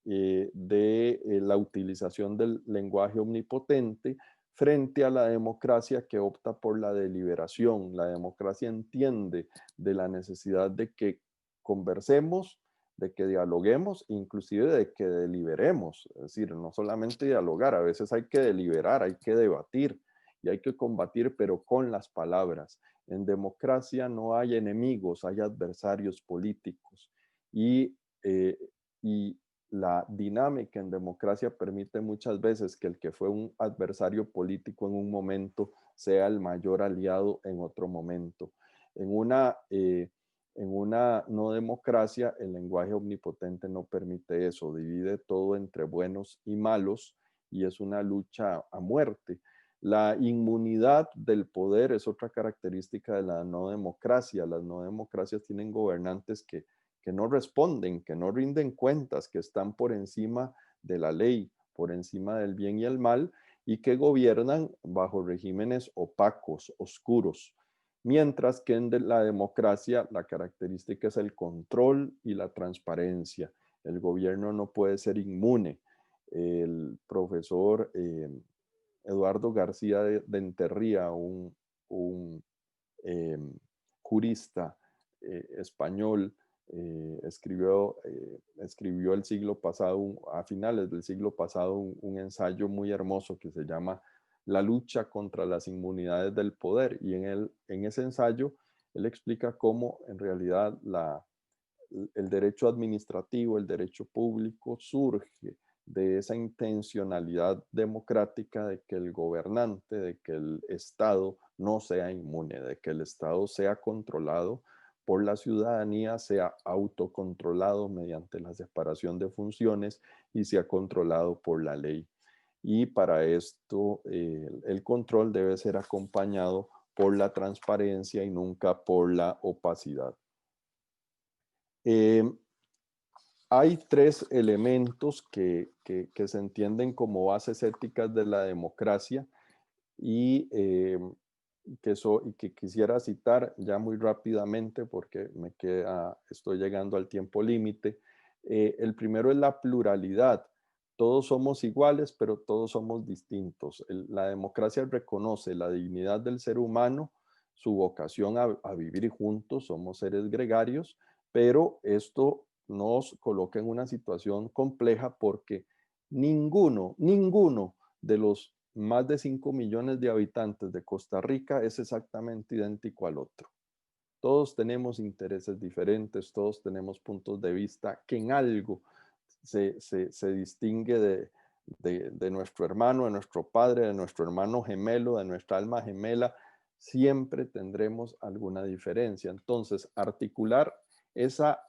de la utilización del lenguaje omnipotente frente a la democracia que opta por la deliberación. La democracia entiende de la necesidad de que conversemos, de que dialoguemos, inclusive de que deliberemos. Es decir, no solamente dialogar, a veces hay que deliberar, hay que debatir y hay que combatir, pero con las palabras. En democracia no hay enemigos, hay adversarios políticos. Y la dinámica en democracia permite muchas veces que el que fue un adversario político en un momento sea el mayor aliado en otro momento. En una no democracia, el lenguaje omnipotente no permite eso, divide todo entre buenos y malos y es una lucha a muerte. La inmunidad del poder es otra característica de la no democracia. Las no democracias tienen gobernantes que no responden, que no rinden cuentas, que están por encima de la ley, por encima del bien y el mal, y que gobiernan bajo regímenes opacos, oscuros. mientras que en la democracia la característica es el control y la transparencia. El gobierno no puede ser inmune. El profesor Eduardo García de Enterría, un jurista español, escribió el siglo pasado, a finales del siglo pasado, un ensayo muy hermoso que se llama La lucha contra las inmunidades del poder. Y en ese ensayo, él explica cómo en realidad el derecho administrativo, el derecho público surge de esa intencionalidad democrática de que el gobernante, de que el Estado no sea inmune, de que el Estado sea controlado por la ciudadanía, sea autocontrolado mediante la separación de funciones y sea controlado por la ley. Y para esto el control debe ser acompañado por la transparencia y nunca por la opacidad. Hay tres elementos que se entienden como bases éticas de la democracia y que quisiera citar ya muy rápidamente porque estoy llegando al tiempo límite. El primero es la pluralidad. Todos somos iguales, pero todos somos distintos. La democracia reconoce la dignidad del ser humano, su vocación a vivir juntos, somos seres gregarios, pero esto nos coloca en una situación compleja porque ninguno de los más de 5 millones de habitantes de Costa Rica es exactamente idéntico al otro. Todos tenemos intereses diferentes, todos tenemos puntos de vista que en algo se distingue de nuestro hermano, de nuestro padre, de nuestro hermano gemelo, de nuestra alma gemela. Siempre tendremos alguna diferencia. Entonces, articular esa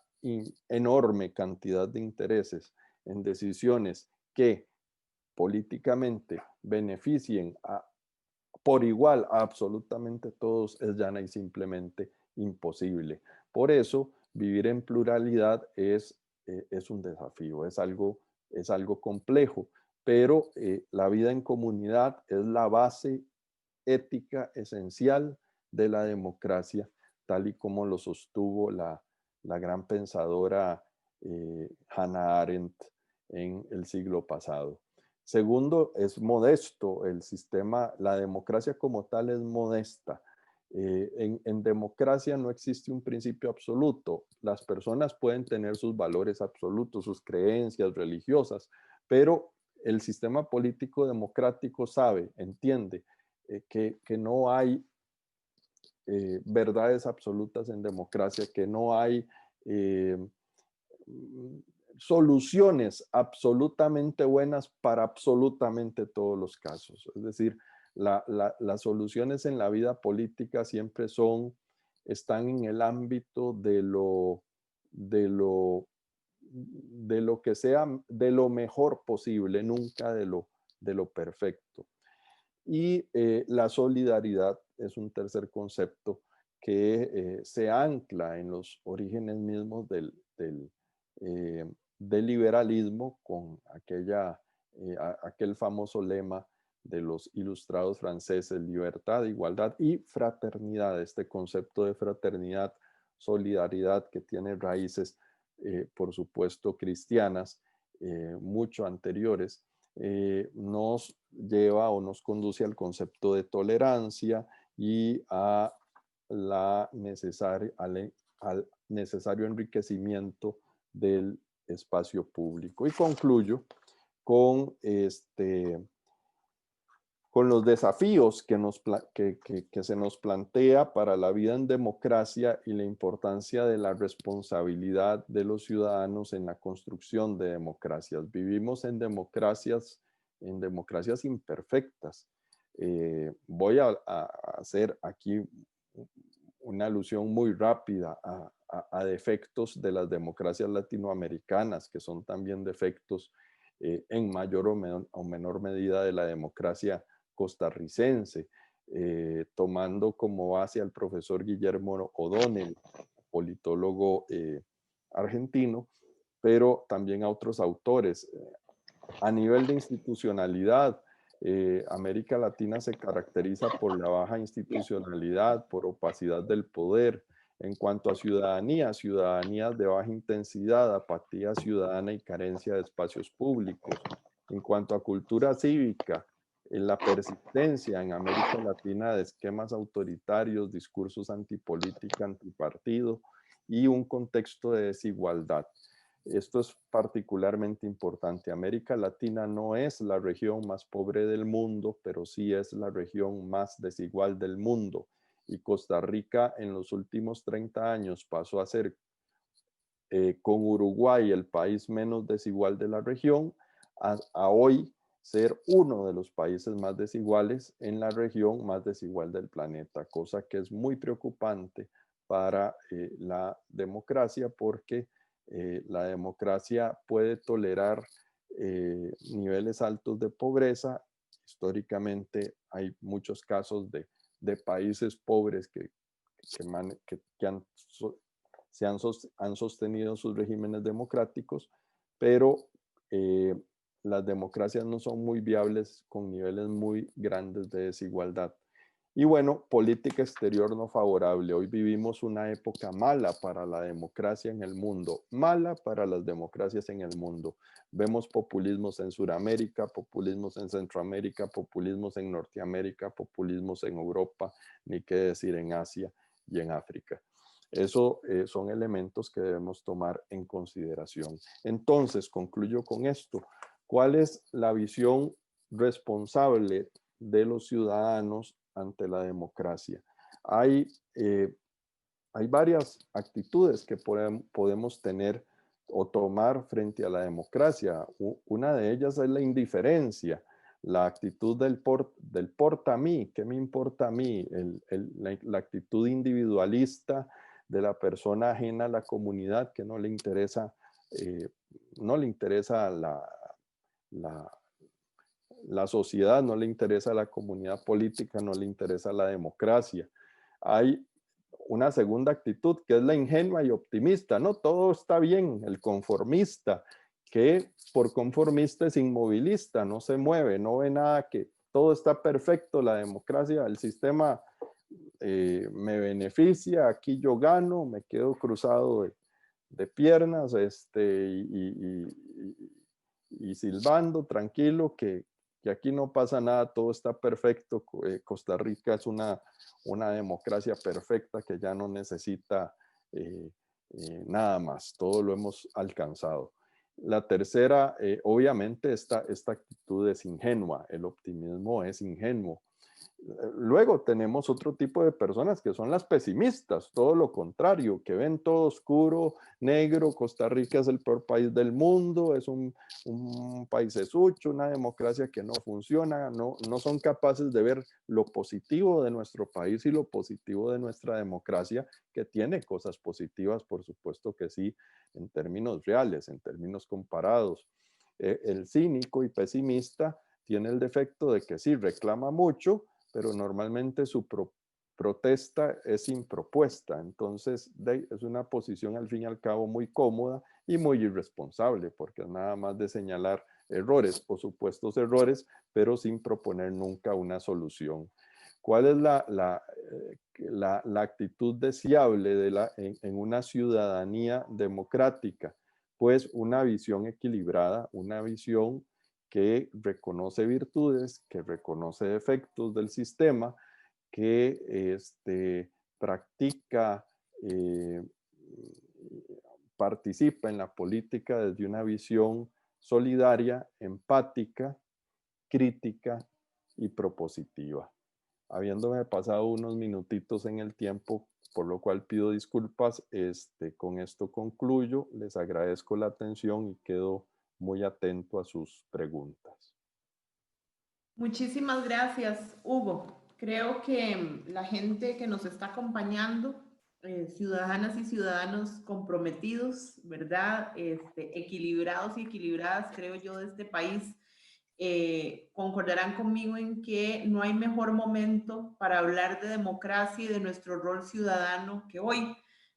enorme cantidad de intereses en decisiones que políticamente beneficien por igual a absolutamente todos es llana y simplemente imposible. Por eso, vivir en pluralidad es un desafío, es algo complejo, pero la vida en comunidad es la base ética esencial de la democracia, tal y como lo sostuvo la gran pensadora Hannah Arendt en el siglo pasado. Segundo, es modesto el sistema, la democracia como tal es modesta. En democracia no existe un principio absoluto. Las personas pueden tener sus valores absolutos, sus creencias religiosas, pero el sistema político democrático entiende que no hay verdades absolutas en democracia, que no hay soluciones absolutamente buenas para absolutamente todos los casos. Es decir, las soluciones en la vida política siempre están en el ámbito de lo que sea, de lo mejor posible, nunca de lo perfecto. Y la solidaridad es un tercer concepto que se ancla en los orígenes mismos del liberalismo con aquel famoso lema de los ilustrados franceses: libertad, igualdad y fraternidad. Este concepto de fraternidad, solidaridad, que tiene raíces, por supuesto, cristianas, mucho anteriores, nos lleva o nos conduce al concepto de tolerancia y al necesario enriquecimiento del espacio público. Y concluyo con los desafíos que se nos plantea para la vida en democracia y la importancia de la responsabilidad de los ciudadanos en la construcción de democracias. Vivimos en democracias imperfectas. Voy a hacer aquí una alusión muy rápida a defectos de las democracias latinoamericanas, que son también defectos en mayor o menor medida de la democracia costarricense, tomando como base al profesor Guillermo O'Donnell, politólogo argentino, pero también a otros autores. A nivel de institucionalidad, América Latina se caracteriza por la baja institucionalidad, por opacidad del poder. En cuanto a ciudadanía, ciudadanías de baja intensidad, apatía ciudadana y carencia de espacios públicos. En cuanto a cultura cívica, en la persistencia en América Latina de esquemas autoritarios, discursos antipolítica, antipartido y un contexto de desigualdad. Esto es particularmente importante. América Latina no es la región más pobre del mundo, pero sí es la región más desigual del mundo. Y Costa Rica en los últimos 30 años pasó a ser, con Uruguay, el país menos desigual de la región, a hoy ser uno de los países más desiguales en la región más desigual del planeta, cosa que es muy preocupante para la democracia, porque la democracia puede tolerar niveles altos de pobreza. Históricamente hay muchos casos de países pobres que han sostenido sus regímenes democráticos, pero las democracias no son muy viables con niveles muy grandes de desigualdad. Y bueno, política exterior no favorable. Hoy vivimos una época mala para la democracia en el mundo, mala para las democracias en el mundo. Vemos populismos en Sudamérica, populismos en Centroamérica, populismos en Norteamérica, populismos en Europa, ni qué decir en Asia y en África. Eso son elementos que debemos tomar en consideración. Entonces, concluyo con esto. ¿Cuál es la visión responsable de los ciudadanos ante la democracia? Hay varias actitudes que podemos tener o tomar frente a la democracia. Una de ellas es la indiferencia, la actitud del porta a mí, ¿qué me importa a mí? La actitud individualista de la persona ajena a la comunidad, que no le interesa la sociedad, no le interesa la comunidad política, no le interesa la democracia. Hay una segunda actitud que es la ingenua y optimista, ¿no? Todo está bien, el conformista, que por conformista es inmovilista, no se mueve, no ve nada, que todo está perfecto, la democracia, el sistema me beneficia, aquí yo gano, me quedo cruzado de piernas y silbando tranquilo, que aquí no pasa nada, todo está perfecto. Costa Rica es una democracia perfecta que ya no necesita nada más, todo lo hemos alcanzado. La tercera, obviamente esta actitud es ingenua, el optimismo es ingenuo. Luego tenemos otro tipo de personas que son las pesimistas, todo lo contrario, que ven todo oscuro, negro. Costa Rica es el peor país del mundo, es un paisesucho, una democracia que no funciona, no son capaces de ver lo positivo de nuestro país y lo positivo de nuestra democracia, que tiene cosas positivas, por supuesto que sí, en términos reales, en términos comparados. El cínico y pesimista tiene el defecto de que sí, reclama mucho, pero normalmente su protesta es sin propuesta. Entonces es una posición al fin y al cabo muy cómoda y muy irresponsable, porque es nada más de señalar errores o supuestos errores, pero sin proponer nunca una solución. ¿Cuál es la actitud deseable en una ciudadanía democrática? Pues una visión equilibrada, una visión que reconoce virtudes, que reconoce defectos del sistema, que practica, participa en la política desde una visión solidaria, empática, crítica y propositiva. Habiéndome pasado unos minutitos en el tiempo, por lo cual pido disculpas, con esto concluyo. Les agradezco la atención y quedo muy atento a sus preguntas. Muchísimas gracias, Hugo. Creo que la gente que nos está acompañando, ciudadanas y ciudadanos comprometidos, ¿verdad? Equilibrados y equilibradas, creo yo, de este país, concordarán conmigo en que no hay mejor momento para hablar de democracia y de nuestro rol ciudadano que hoy,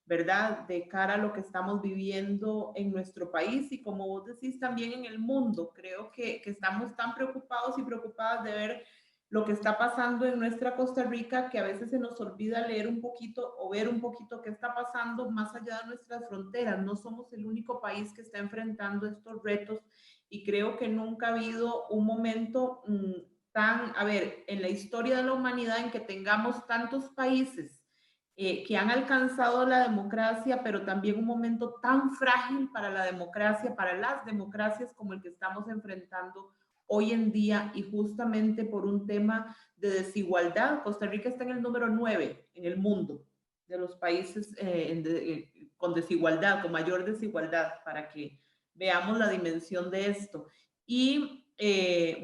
¿verdad? De cara a lo que estamos viviendo en nuestro país y como vos decís también en el mundo. Creo que estamos tan preocupados y preocupadas de ver lo que está pasando en nuestra Costa Rica que a veces se nos olvida leer un poquito o ver un poquito qué está pasando más allá de nuestras fronteras. No somos el único país que está enfrentando estos retos y creo que nunca ha habido un momento tan, a ver, en la historia de la humanidad en que tengamos tantos países que han alcanzado la democracia, pero también un momento tan frágil para la democracia, para las democracias como el que estamos enfrentando hoy en día y justamente por un tema de desigualdad. Costa Rica está en el número 9 en el mundo de los países con desigualdad, con mayor desigualdad, para que veamos la dimensión de esto. Y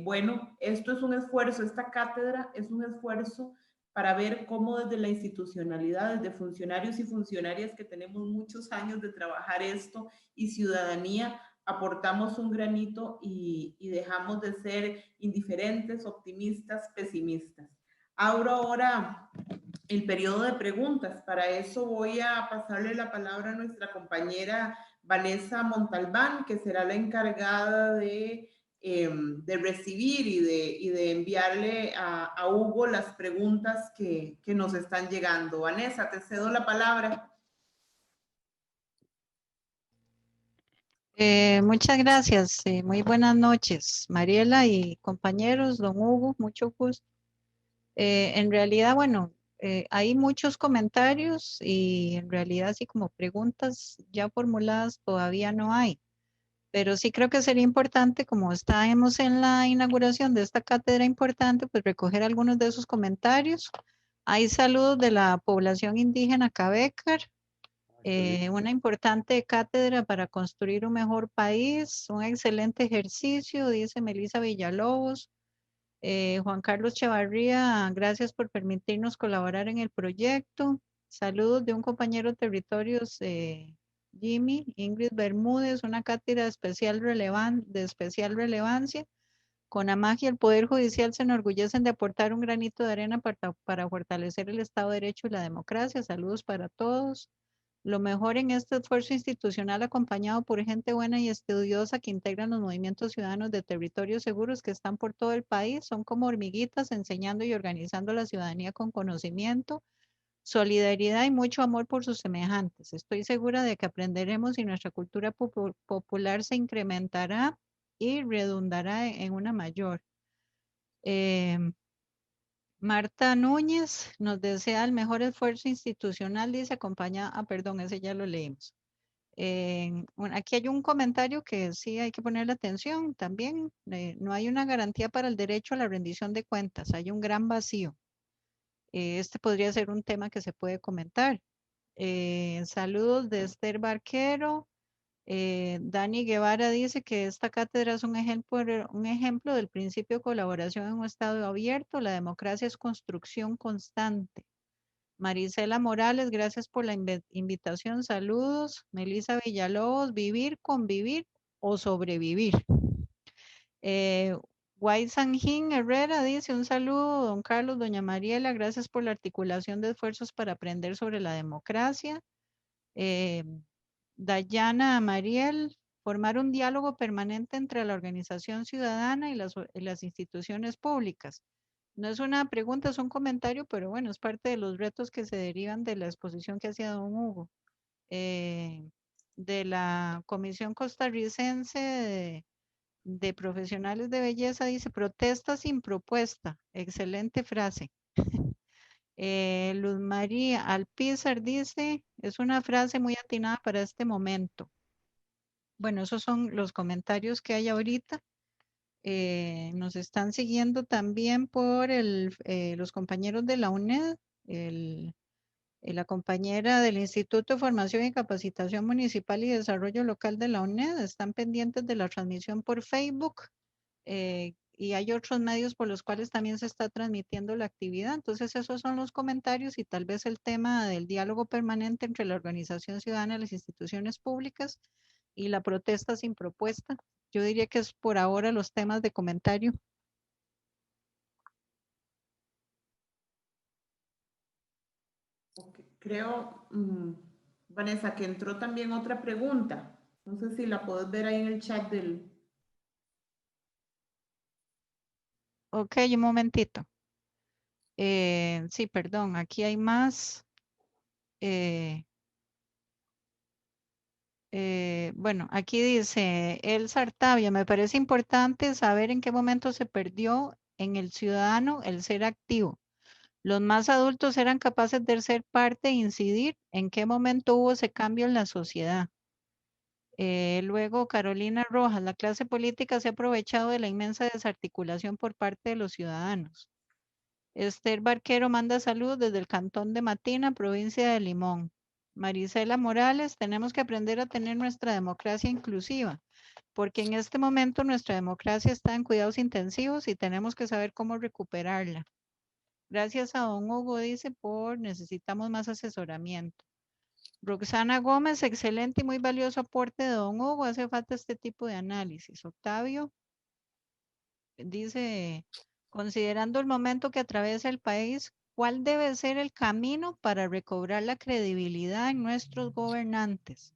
bueno, esto es un esfuerzo, esta cátedra es un esfuerzo para ver cómo desde la institucionalidad, desde funcionarios y funcionarias que tenemos muchos años de trabajar esto y ciudadanía, aportamos un granito y dejamos de ser indiferentes, optimistas, pesimistas. Abro ahora el periodo de preguntas. Para eso voy a pasarle la palabra a nuestra compañera Vanessa Montalbán, que será la encargada de recibir y de enviarle a Hugo las preguntas que nos están llegando. Vanessa, te cedo la palabra. Muchas gracias. Muy buenas noches, Mariela y compañeros, don Hugo, mucho gusto. En realidad, bueno, hay muchos comentarios y en realidad así como preguntas ya formuladas todavía no hay. Pero sí creo que sería importante, como estamos en la inauguración de esta cátedra importante, pues recoger algunos de esos comentarios. Hay saludos de la población indígena Cabecar, una importante cátedra para construir un mejor país, un excelente ejercicio, dice Melissa Villalobos. Juan Carlos Chavarría, gracias por permitirnos colaborar en el proyecto. Saludos de un compañero de territorios, Jimmy, Ingrid Bermúdez, una cátedra de especial relevancia. Con la magia, el Poder Judicial se enorgullecen de aportar un granito de arena para fortalecer el Estado de Derecho y la democracia. Saludos para todos. Lo mejor en este esfuerzo institucional acompañado por gente buena y estudiosa que integran los movimientos ciudadanos de territorios seguros que están por todo el país, son como hormiguitas enseñando y organizando a la ciudadanía con conocimiento, solidaridad y mucho amor por sus semejantes. Estoy segura de que aprenderemos y nuestra cultura popular se incrementará y redundará en una mayor. Marta Núñez nos desea el mejor esfuerzo institucional, dice acompañada, perdón, ese ya lo leímos. Aquí hay un comentario que sí hay que ponerle atención también. No hay una garantía para el derecho a la rendición de cuentas, hay un gran vacío. Este podría ser un tema que se puede comentar. Saludos de Esther Barquero. Dani Guevara dice que esta cátedra es un ejemplo del principio de colaboración en un Estado abierto. La democracia es construcción constante. Marisela Morales, gracias por la invitación. Saludos. Melissa Villalobos, vivir, convivir o sobrevivir. Guay Sanjín Herrera dice un saludo, don Carlos, doña Mariela, gracias por la articulación de esfuerzos para aprender sobre la democracia. Dayana Mariel, formar un diálogo permanente entre la organización ciudadana y las instituciones públicas. No es una pregunta, es un comentario, pero bueno, es parte de los retos que se derivan de la exposición que hacía don Hugo. De la Comisión Costarricense de Profesionales de Belleza dice, protesta sin propuesta. Excelente frase. Luz María Alpizar dice, es una frase muy atinada para este momento. Bueno, esos son los comentarios que hay ahorita. Nos están siguiendo también por los compañeros de la UNED, la compañera del Instituto de Formación y Capacitación Municipal y Desarrollo Local de la UNED, están pendientes de la transmisión por Facebook y hay otros medios por los cuales también se está transmitiendo la actividad. Entonces esos son los comentarios y tal vez el tema del diálogo permanente entre la organización ciudadana y las instituciones públicas y la protesta sin propuesta. Yo diría que es por ahora los temas de comentario. Okay. Creo, Vanessa, que entró también otra pregunta. No sé si la puedes ver ahí en el chat del... Ok, un momentito. Sí, perdón, aquí hay más. Bueno, aquí dice Elsa Artavia, me parece importante saber en qué momento se perdió en el ciudadano el ser activo. Los más adultos eran capaces de ser parte e incidir. ¿En qué momento hubo ese cambio en la sociedad? Luego, Carolina Rojas, la clase política se ha aprovechado de la inmensa desarticulación por parte de los ciudadanos. Esther Barquero manda saludos desde el cantón de Matina, provincia de Limón. Marisela Morales, tenemos que aprender a tener nuestra democracia inclusiva, porque en este momento nuestra democracia está en cuidados intensivos y tenemos que saber cómo recuperarla. Gracias a don Hugo, dice, por necesitamos más asesoramiento. Roxana Gómez, excelente y muy valioso aporte de don Hugo, hace falta este tipo de análisis. Octavio dice, considerando el momento que atraviesa el país, ¿cuál debe ser el camino para recobrar la credibilidad en nuestros gobernantes?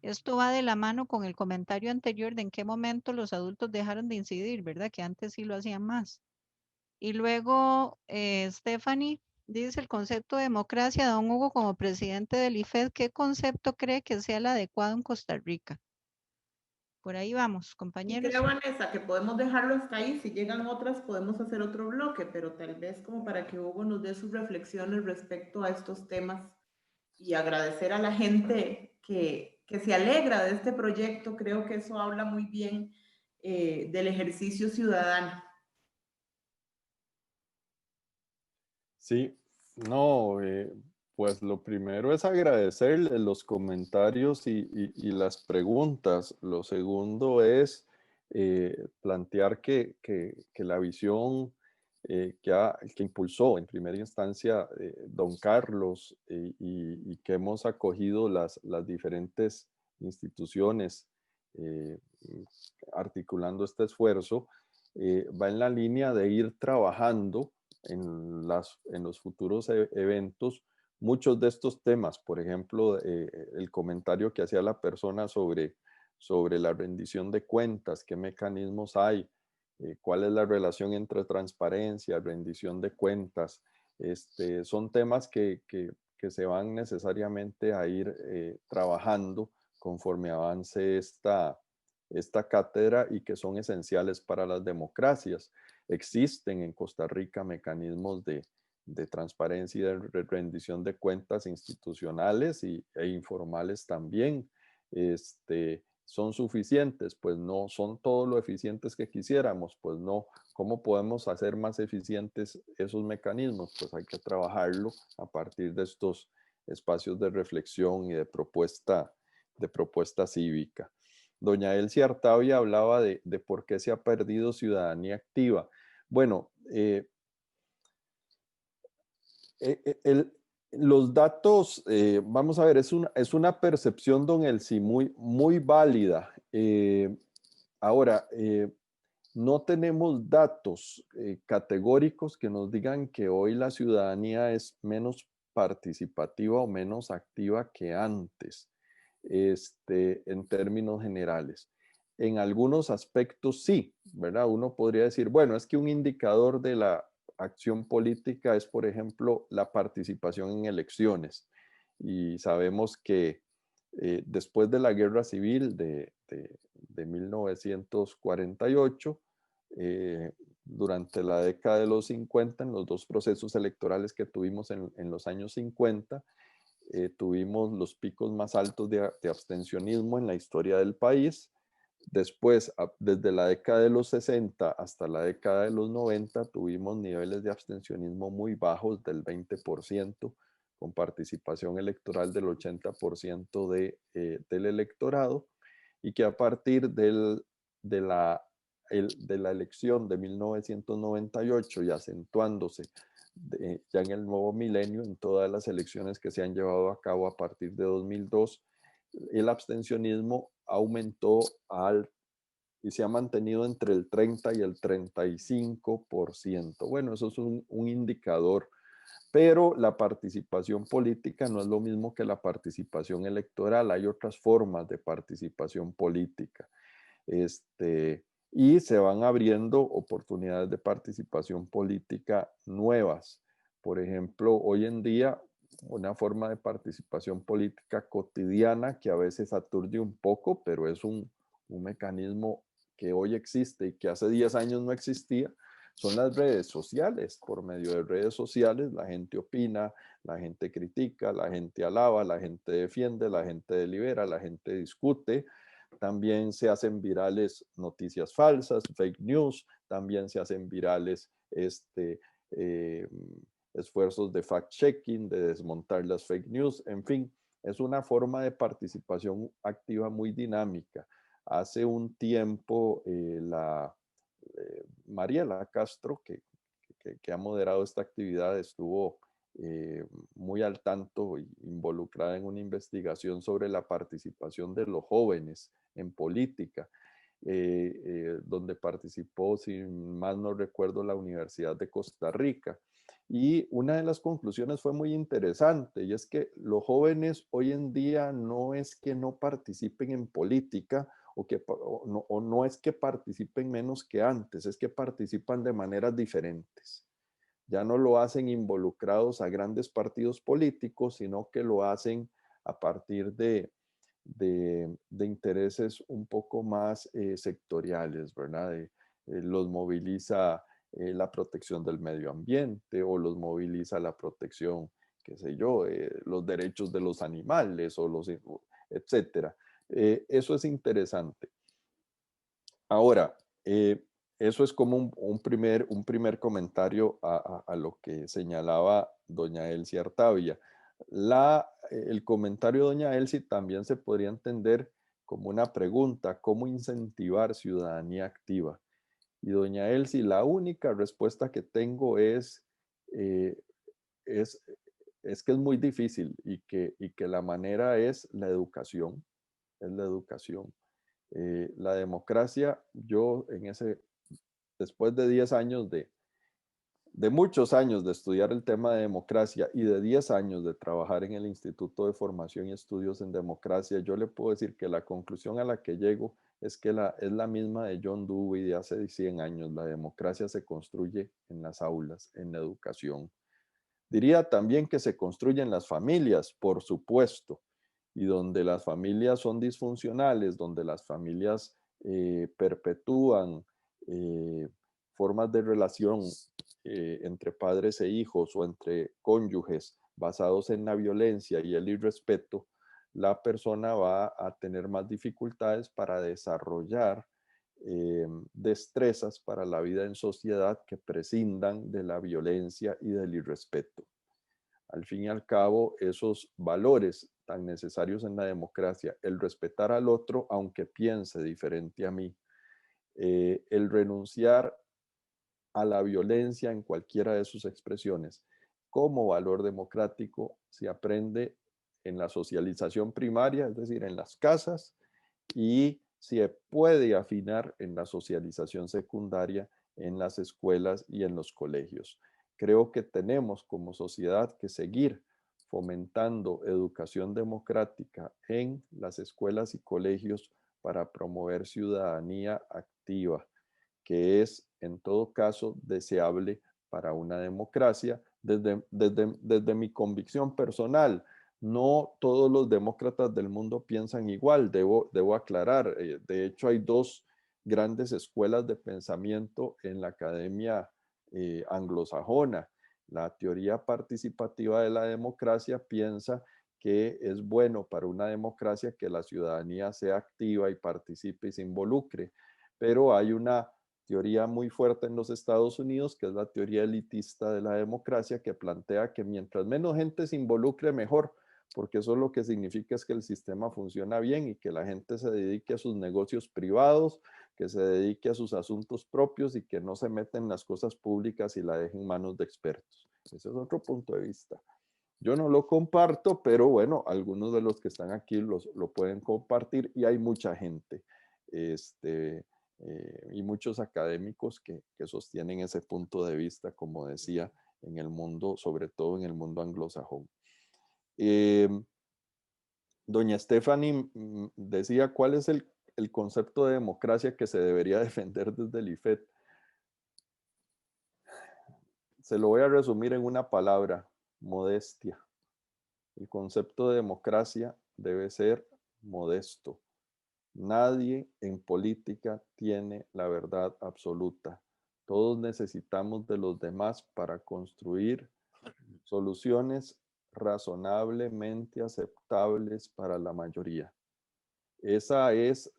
Esto va de la mano con el comentario anterior de en qué momento los adultos dejaron de incidir, ¿verdad? Que antes sí lo hacían más. Y luego, Stephanie dice el concepto de democracia, don Hugo, como presidente del IFED, ¿qué concepto cree que sea el adecuado en Costa Rica? Por ahí vamos, Y compañeros. creo, Vanessa, que podemos dejarlo hasta ahí. Si llegan otras, podemos hacer otro bloque, pero tal vez como para que Hugo nos dé sus reflexiones respecto a estos temas y agradecer a la gente que se alegra de este proyecto. Creo que eso habla muy bien del ejercicio ciudadano. Sí, no, pues lo primero es agradecerle los comentarios y las preguntas. Lo segundo es plantear que la visión que impulsó en primera instancia don Carlos y que hemos acogido las diferentes instituciones eh, articulando este esfuerzo, va en la línea de ir trabajando en los futuros eventos muchos de estos temas. Por ejemplo, el comentario que hacía la persona sobre la rendición de cuentas, qué mecanismos hay, cuál es la relación entre transparencia, rendición de cuentas. Son temas que se van necesariamente a ir trabajando conforme avance esta cátedra y que son esenciales para las democracias. Existen en Costa Rica mecanismos de transparencia y de rendición de cuentas institucionales e informales también. ¿Son suficientes? Pues no. ¿Son todo lo eficientes que quisiéramos? Pues no. ¿Cómo podemos hacer más eficientes esos mecanismos? Pues hay que trabajarlo a partir de estos espacios de reflexión y de propuesta cívica. Doña Elsie Artavia hablaba de por qué se ha perdido ciudadanía activa. Bueno, los datos, vamos a ver, es una percepción, don Elsie, muy válida. Ahora, no tenemos datos categóricos que nos digan que hoy la ciudadanía es menos participativa o menos activa que antes, en términos generales. En algunos aspectos sí, ¿verdad? Uno podría decir, bueno, es que un indicador de la acción política es, por ejemplo, la participación en elecciones. Y sabemos que después de la guerra civil de 1948, durante la década de los 50, en los dos procesos electorales que tuvimos en los años 50, tuvimos los picos más altos de abstencionismo en la historia del país. Después, desde la década de los 60 hasta la década de los 90, tuvimos niveles de abstencionismo muy bajos del 20%, con participación electoral del 80% del electorado, y que a partir de la elección de 1998 y acentuándose ya en el nuevo milenio, en todas las elecciones que se han llevado a cabo a partir de 2002, el abstencionismo aumentó y se ha mantenido entre el 30 y el 35%. Bueno, eso es un indicador Pero la participación política no es lo mismo que la participación electoral. Hay otras formas de participación política. Y se van abriendo oportunidades de participación política nuevas. Por ejemplo, hoy en día, una forma de participación política cotidiana que a veces aturde un poco, pero es un mecanismo que hoy existe y que hace 10 años no existía, son las redes sociales. Por medio de redes sociales la gente opina, la gente critica, la gente alaba, la gente defiende, la gente delibera, la gente discute. También se hacen virales noticias falsas, fake news, también se hacen virales esfuerzos de fact-checking, de desmontar las fake news, en fin, es una forma de participación activa muy dinámica. Hace un tiempo Mariela Castro, que ha moderado esta actividad, estuvo muy al tanto e involucrada en una investigación sobre la participación de los jóvenes en política, donde participó, si mal no recuerdo, la Universidad de Costa Rica. Y una de las conclusiones fue muy interesante, y es que los jóvenes hoy en día no es que no participen en política, o no es que participen menos que antes, es que participan de maneras diferentes. Ya no lo hacen involucrados a grandes partidos políticos, sino que lo hacen a partir de intereses un poco más sectoriales, ¿verdad? Los moviliza la protección del medio ambiente, o los moviliza la protección, qué sé yo, los derechos de los animales, etcétera. Eso es interesante. Ahora, eso es como un primer comentario a lo que señalaba doña Elsie Artavia. El comentario de doña Elsie también se podría entender como una pregunta: ¿cómo incentivar ciudadanía activa? Y doña Elsie, la única respuesta que tengo eh, es, es que es muy difícil, y que la manera es la educación, es la educación. La democracia, después de 10 años de muchos años de estudiar el tema de democracia y de 10 años de trabajar en el Instituto de Formación y Estudios en Democracia, yo le puedo decir que la conclusión a la que llego es que es la misma de John Dewey de hace 100 años. La democracia se construye en las aulas, en la educación. Diría también que se construye en las familias, por supuesto, y donde las familias son disfuncionales, donde las familias perpetúan formas de relación entre padres e hijos, o entre cónyuges basados en la violencia y el irrespeto, la persona va a tener más dificultades para desarrollar destrezas para la vida en sociedad que prescindan de la violencia y del irrespeto. Al fin y al cabo, esos valores tan necesarios en la democracia, el respetar al otro aunque piense diferente a mí, el renunciar a la violencia en cualquiera de sus expresiones, como valor democrático, se aprende en la socialización primaria, es decir, en las casas, y se puede afinar en la socialización secundaria, en las escuelas y en los colegios. Creo que tenemos como sociedad que seguir fomentando educación democrática en las escuelas y colegios para promover ciudadanía activa, que es en todo caso deseable para una democracia desde mi convicción personal. No todos los demócratas del mundo piensan igual, debo aclarar. De hecho, hay dos grandes escuelas de pensamiento en la academia anglosajona. La teoría participativa de la democracia piensa que es bueno para una democracia que la ciudadanía sea activa y participe y se involucre, pero hay una teoría muy fuerte en los Estados Unidos, que es la teoría elitista de la democracia, que plantea que mientras menos gente se involucre, mejor, porque eso lo que significa es que el sistema funciona bien y que la gente se dedique a sus negocios privados, que se dedique a sus asuntos propios y que no se meta en las cosas públicas y la deje en manos de expertos. Ese es otro punto de vista. Yo no lo comparto, pero bueno, algunos de los que están aquí lo pueden compartir, y hay mucha gente y muchos académicos que sostienen ese punto de vista, como decía, en el mundo, sobre todo en el mundo anglosajón. Doña Stephanie decía cuál es el concepto de democracia que se debería defender desde el IFET. Se lo voy a resumir en una palabra: modestia. El concepto de democracia debe ser modesto. Nadie en política tiene la verdad absoluta. Todos necesitamos de los demás para construir soluciones razonablemente aceptables para la mayoría. Ese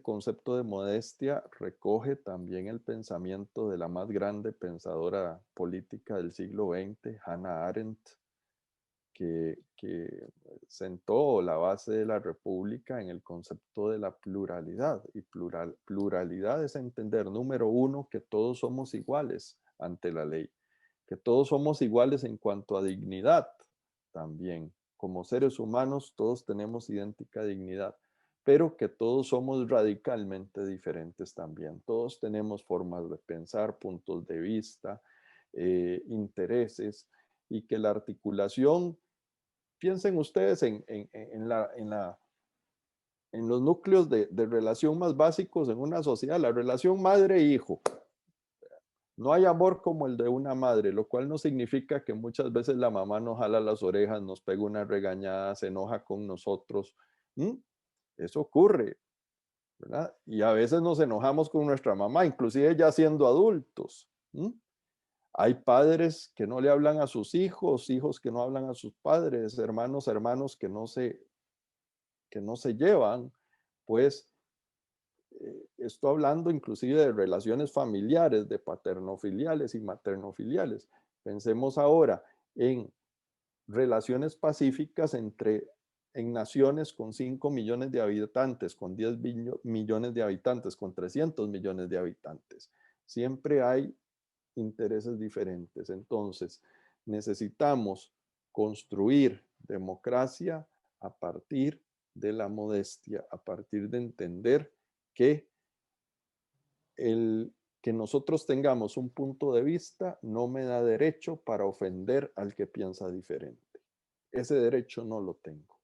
concepto de modestia recoge también el pensamiento de la más grande pensadora política del siglo XX, Hannah Arendt, que sentó la base de la República en el concepto de la pluralidad. Y pluralidad es entender, número uno, que todos somos iguales ante la ley, que todos somos iguales en cuanto a dignidad también. Como seres humanos todos tenemos idéntica dignidad, pero que todos somos radicalmente diferentes también. Todos tenemos formas de pensar, puntos de vista, intereses, y que la articulación, piensen ustedes en los núcleos de relación más básicos en una sociedad, la relación madre-hijo. No hay amor como el de una madre, lo cual no significa que muchas veces la mamá nos jala las orejas, nos pega una regañada, se enoja con nosotros. Eso ocurre, ¿verdad? Y a veces nos enojamos con nuestra mamá, inclusive ya siendo adultos. Hay padres que no le hablan a sus hijos, hijos que no hablan a sus padres, hermanos que no se llevan. Pues estoy hablando inclusive de relaciones familiares, de paternofiliales y maternofiliales. Pensemos ahora en relaciones pacíficas en naciones con 5 millones de habitantes, con 10 millones de habitantes, con 300 millones de habitantes. Siempre hay intereses diferentes. Entonces, necesitamos construir democracia a partir de la modestia, a partir de entender que el que nosotros tengamos un punto de vista no me da derecho para ofender al que piensa diferente. Ese derecho no lo tengo.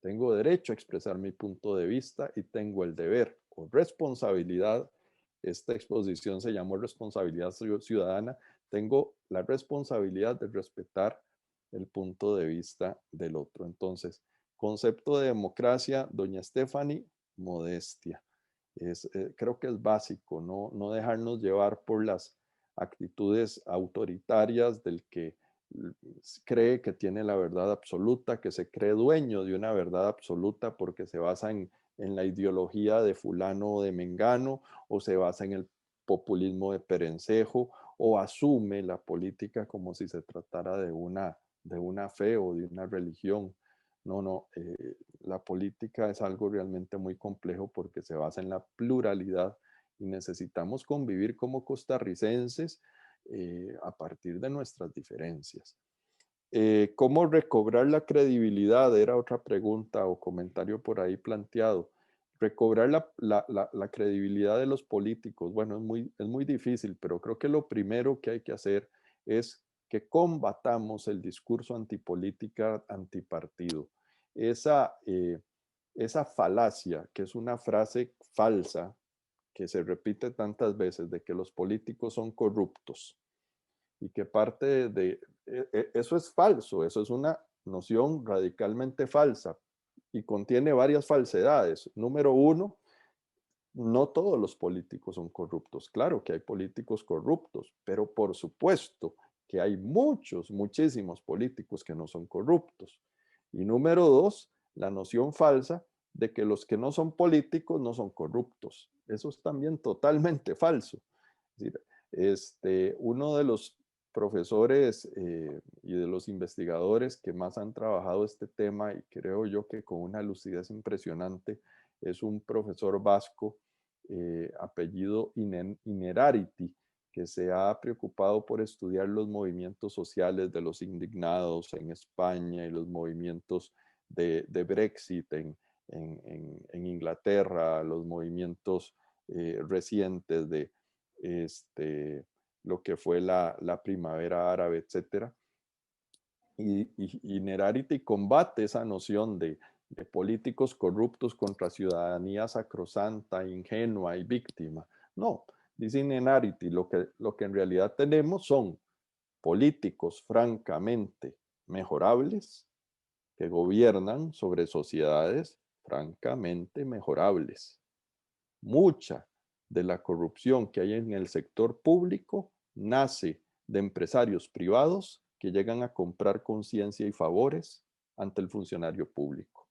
Tengo derecho a expresar mi punto de vista y tengo el deber o responsabilidad. Esta exposición se llamó Responsabilidad Ciudadana. Tengo la responsabilidad de respetar el punto de vista del otro. Entonces, concepto de democracia, doña Stephanie, modestia. Creo que es básico, no dejarnos llevar por las actitudes autoritarias del que cree que tiene la verdad absoluta, que se cree dueño de una verdad absoluta porque se basa en la ideología de fulano o de mengano, o se basa en el populismo de Perencejo, o asume la política como si se tratara de una fe o de una religión. No, la política es algo realmente muy complejo porque se basa en la pluralidad y necesitamos convivir como costarricenses a partir de nuestras diferencias. ¿Cómo recobrar la credibilidad? Era otra pregunta o comentario por ahí planteado. Recobrar la credibilidad de los políticos. Bueno, es muy difícil, pero creo que lo primero que hay que hacer es que combatamos el discurso antipolítica, antipartido. Esa falacia, que es una frase falsa, que se repite tantas veces, de que los políticos son corruptos y que parte de eso es falso, eso es una noción radicalmente falsa y contiene varias falsedades. Número uno, no todos los políticos son corruptos. Claro que hay políticos corruptos, pero por supuesto que hay muchísimos políticos que no son corruptos. Y número dos, la noción falsa de que los que no son políticos no son corruptos. Eso es también totalmente falso. Es decir, uno de los profesores y de los investigadores que más han trabajado este tema, y creo yo que con una lucidez impresionante, es un profesor vasco, apellido Inerarity, que se ha preocupado por estudiar los movimientos sociales de los indignados en España y los movimientos de Brexit en Inglaterra, los movimientos recientes lo que fue la primavera árabe, etc. Y Nerarity combate esa noción de políticos corruptos contra ciudadanía sacrosanta, ingenua y víctima. No, dice Nerarity, lo que en realidad tenemos son políticos francamente mejorables que gobiernan sobre sociedades francamente mejorables. Mucha de la corrupción que hay en el sector público nace de empresarios privados que llegan a comprar conciencia y favores ante el funcionario público.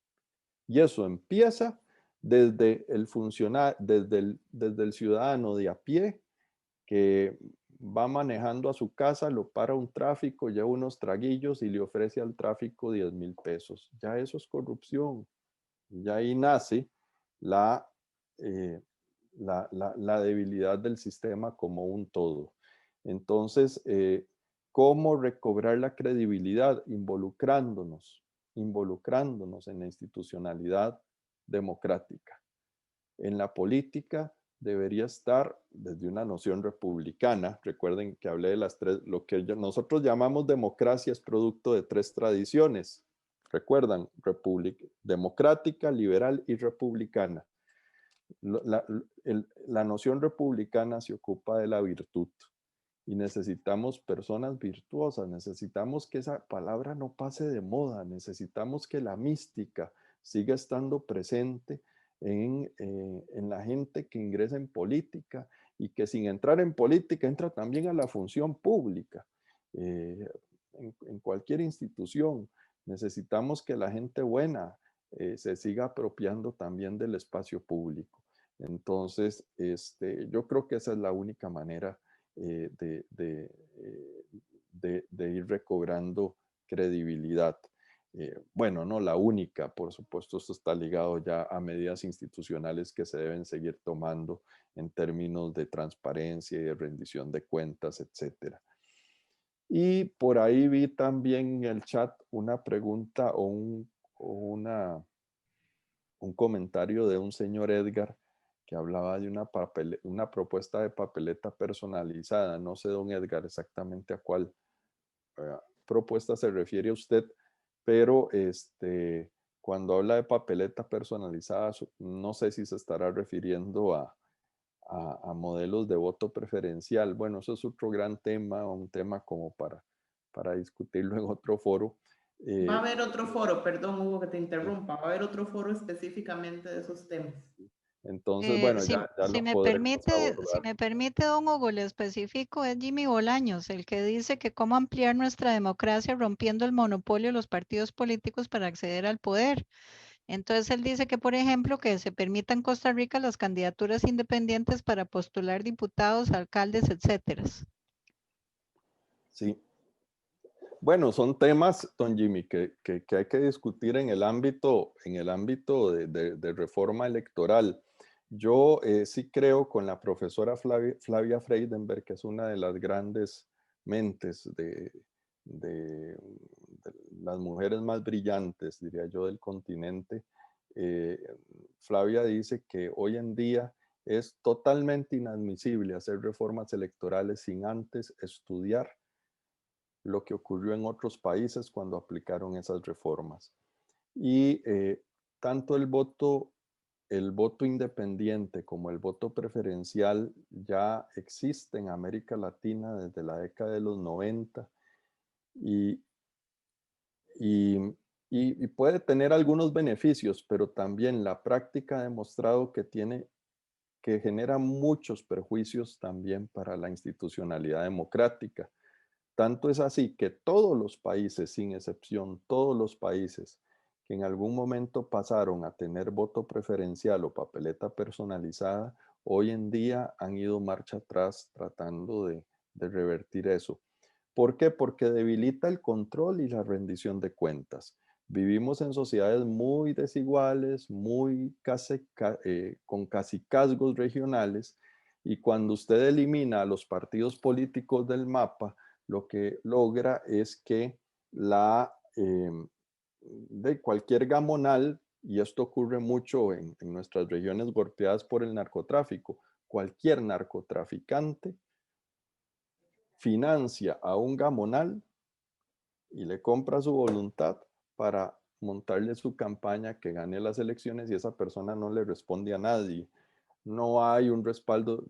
Y eso empieza desde el ciudadano de a pie que va manejando a su casa, lo para un tráfico, lleva unos traguillos y le ofrece al tráfico 10,000 pesos. Ya eso es corrupción. Ya ahí nace la, la debilidad del sistema como un todo. Entonces, ¿cómo recobrar la credibilidad? Involucrándonos en la institucionalidad democrática. En la política debería estar desde una noción republicana. Recuerden que hablé de las tres, lo que nosotros llamamos democracia es producto de tres tradiciones. Recuerdan, democrática, liberal y republicana. La noción republicana se ocupa de la virtud y necesitamos personas virtuosas, necesitamos que esa palabra no pase de moda, necesitamos que la mística siga estando presente en la gente que ingresa en política y que sin entrar en política entra también a la función pública. En cualquier institución necesitamos que la gente buena se siga apropiando también del espacio público. Entonces, yo creo que esa es la única manera de ir recobrando credibilidad. Bueno, no la única, por supuesto, esto está ligado ya a medidas institucionales que se deben seguir tomando en términos de transparencia y de rendición de cuentas, etcétera. Y por ahí vi también en el chat una pregunta o un comentario de un señor Edgar que hablaba de una propuesta de papeleta personalizada. No sé, don Edgar, exactamente a cuál propuesta se refiere usted, pero cuando habla de papeleta personalizada, no sé si se estará refiriendo a modelos de voto preferencial. Bueno, eso es otro gran tema, un tema como para discutirlo en otro foro. Va a haber otro foro, perdón Hugo que te interrumpa, va a haber otro foro específicamente de esos temas. Entonces, bueno, si, ya si lo me podremos permite, abordar. si me permite, don Hugo, le específico, es Jimmy Bolaños, el que dice que cómo ampliar nuestra democracia rompiendo el monopolio de los partidos políticos para acceder al poder. Entonces él dice que, por ejemplo, que se permita en Costa Rica las candidaturas independientes para postular diputados, alcaldes, etcétera. Sí. Bueno, son temas, don Jimmy, que hay que discutir en el ámbito de reforma electoral. Yo sí creo con la profesora Flavia Freidenberg, que es una de las grandes mentes de las mujeres más brillantes, diría yo, del continente. Flavia dice que hoy en día es totalmente inadmisible hacer reformas electorales sin antes estudiar lo que ocurrió en otros países cuando aplicaron esas reformas. Y tanto el voto independiente como el voto preferencial ya existe en América Latina desde la década de los 90 y puede tener algunos beneficios, pero también la práctica ha demostrado que genera muchos perjuicios también para la institucionalidad democrática. Tanto es así que todos los países, sin excepción, todos los países que en algún momento pasaron a tener voto preferencial o papeleta personalizada, hoy en día han ido marcha atrás tratando de revertir eso. ¿Por qué? Porque debilita el control y la rendición de cuentas. Vivimos en sociedades muy desiguales, con cacicazgos regionales, y cuando usted elimina a los partidos políticos del mapa, lo que logra es que de cualquier gamonal, y esto ocurre mucho en nuestras regiones golpeadas por el narcotráfico, cualquier narcotraficante financia a un gamonal y le compra su voluntad para montarle su campaña que gane las elecciones y esa persona no le responde a nadie. No hay un respaldo.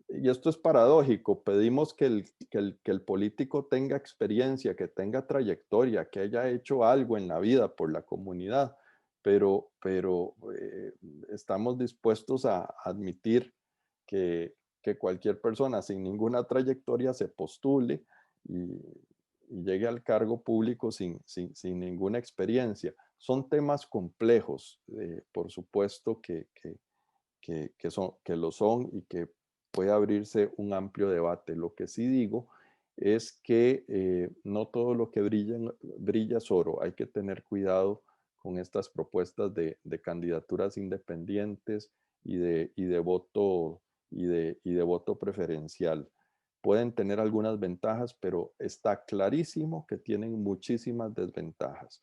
Y esto es paradójico. Pedimos que el político tenga experiencia, que tenga trayectoria, que haya hecho algo en la vida por la comunidad, pero estamos dispuestos a admitir que cualquier persona sin ninguna trayectoria se postule y llegue al cargo público sin ninguna experiencia. Son temas complejos, por supuesto que lo son y que puede abrirse un amplio debate. Lo que sí digo es que no todo lo que brilla es oro. Hay que tener cuidado con estas propuestas de candidaturas independientes y de voto preferencial. Pueden tener algunas ventajas, pero está clarísimo que tienen muchísimas desventajas.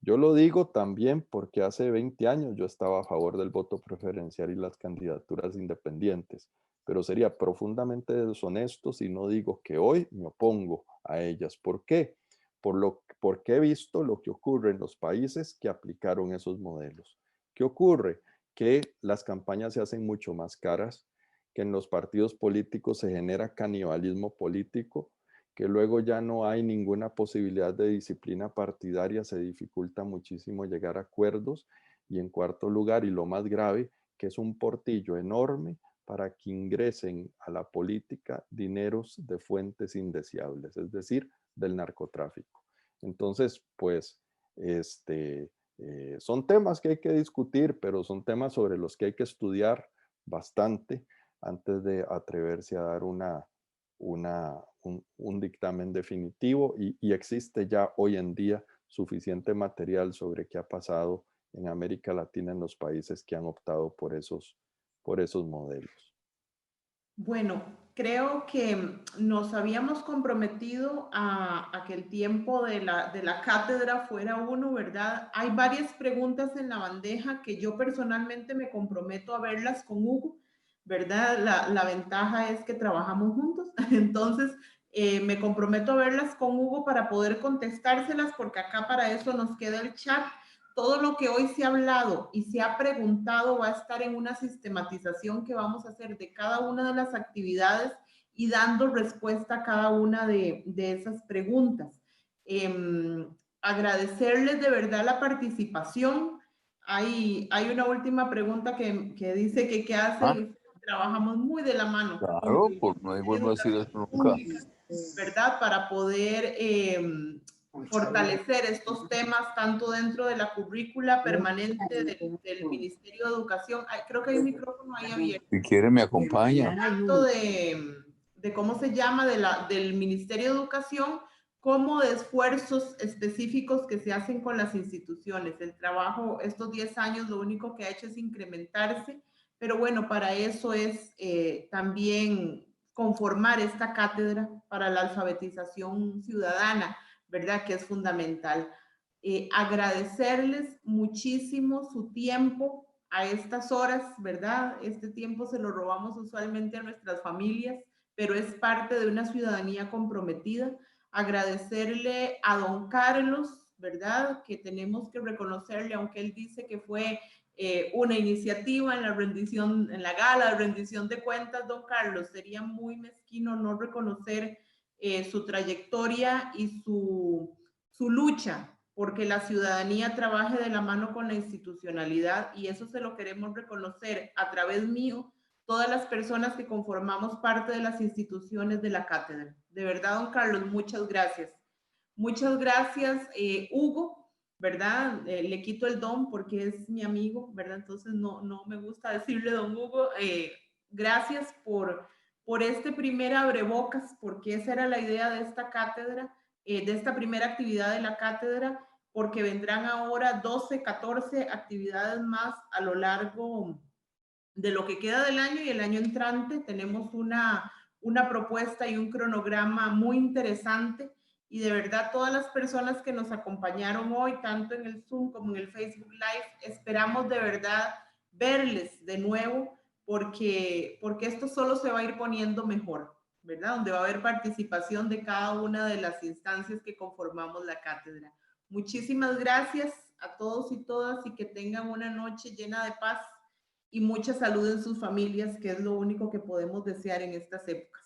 Yo lo digo también porque hace 20 años yo estaba a favor del voto preferencial y las candidaturas independientes, pero sería profundamente deshonesto si no digo que hoy me opongo a ellas. ¿Por qué? Porque he visto lo que ocurre en los países que aplicaron esos modelos. ¿Qué ocurre? Que las campañas se hacen mucho más caras, que en los partidos políticos se genera canibalismo político, que luego ya no hay ninguna posibilidad de disciplina partidaria, se dificulta muchísimo llegar a acuerdos, y en cuarto lugar, y lo más grave, que es un portillo enorme para que ingresen a la política dineros de fuentes indeseables, es decir, del narcotráfico. Entonces, pues, son temas que hay que discutir, pero son temas sobre los que hay que estudiar bastante antes de atreverse a dar un dictamen definitivo, y existe ya hoy en día suficiente material sobre qué ha pasado en América Latina en los países que han optado por esos modelos. Bueno, creo que nos habíamos comprometido a que el tiempo de la cátedra fuera uno, ¿verdad? Hay varias preguntas en la bandeja que yo personalmente me comprometo a verlas con Hugo, ¿verdad? La ventaja es que trabajamos juntos, entonces me comprometo a verlas con Hugo para poder contestárselas, porque acá para eso nos queda el chat. Todo lo que hoy se ha hablado y se ha preguntado va a estar en una sistematización que vamos a hacer de cada una de las actividades y dando respuesta a cada una de esas preguntas. Agradecerles de verdad la participación. Hay una última pregunta que dice que qué hace. Trabajamos muy de la mano. Claro, pues no vuelvo a decir eso nunca. ¿Verdad? Para poder fortalecer estos temas tanto dentro de la currícula permanente del Ministerio de Educación. Ay, creo que hay un micrófono ahí abierto. Si quiere me acompaña. Tanto de cómo se llama, del Ministerio de Educación, como de esfuerzos específicos que se hacen con las instituciones. El trabajo, estos 10 años, lo único que ha hecho es incrementarse, pero bueno, para eso es también conformar esta cátedra para la alfabetización ciudadana, ¿verdad? Que es fundamental. Agradecerles muchísimo su tiempo a estas horas, ¿verdad? Este tiempo se lo robamos usualmente a nuestras familias, pero es parte de una ciudadanía comprometida. Agradecerle a don Carlos, ¿verdad? Que tenemos que reconocerle, aunque él dice que fue una iniciativa en la rendición, en la gala de rendición de cuentas, don Carlos, sería muy mezquino no reconocer su trayectoria y su lucha porque la ciudadanía trabaje de la mano con la institucionalidad, y eso se lo queremos reconocer a través mío, todas las personas que conformamos parte de las instituciones de la cátedra. De verdad, don Carlos, muchas gracias. Muchas gracias, Hugo, ¿verdad? Le quito el don porque es mi amigo, ¿verdad? Entonces no me gusta decirle don Hugo. Gracias por este primer abrebocas, porque esa era la idea de esta cátedra, de esta primera actividad de la cátedra, porque vendrán ahora 12, 14 actividades más a lo largo de lo que queda del año y el año entrante. Tenemos una propuesta y un cronograma muy interesante, y de verdad todas las personas que nos acompañaron hoy, tanto en el Zoom como en el Facebook Live, esperamos de verdad verles de nuevo, porque esto solo se va a ir poniendo mejor. ¿verdad? Donde va a haber participación de cada una de las instancias que conformamos la cátedra. Muchísimas gracias a todos y todas y que tengan una noche llena de paz y mucha salud en sus familias, que es lo único que podemos desear en estas épocas.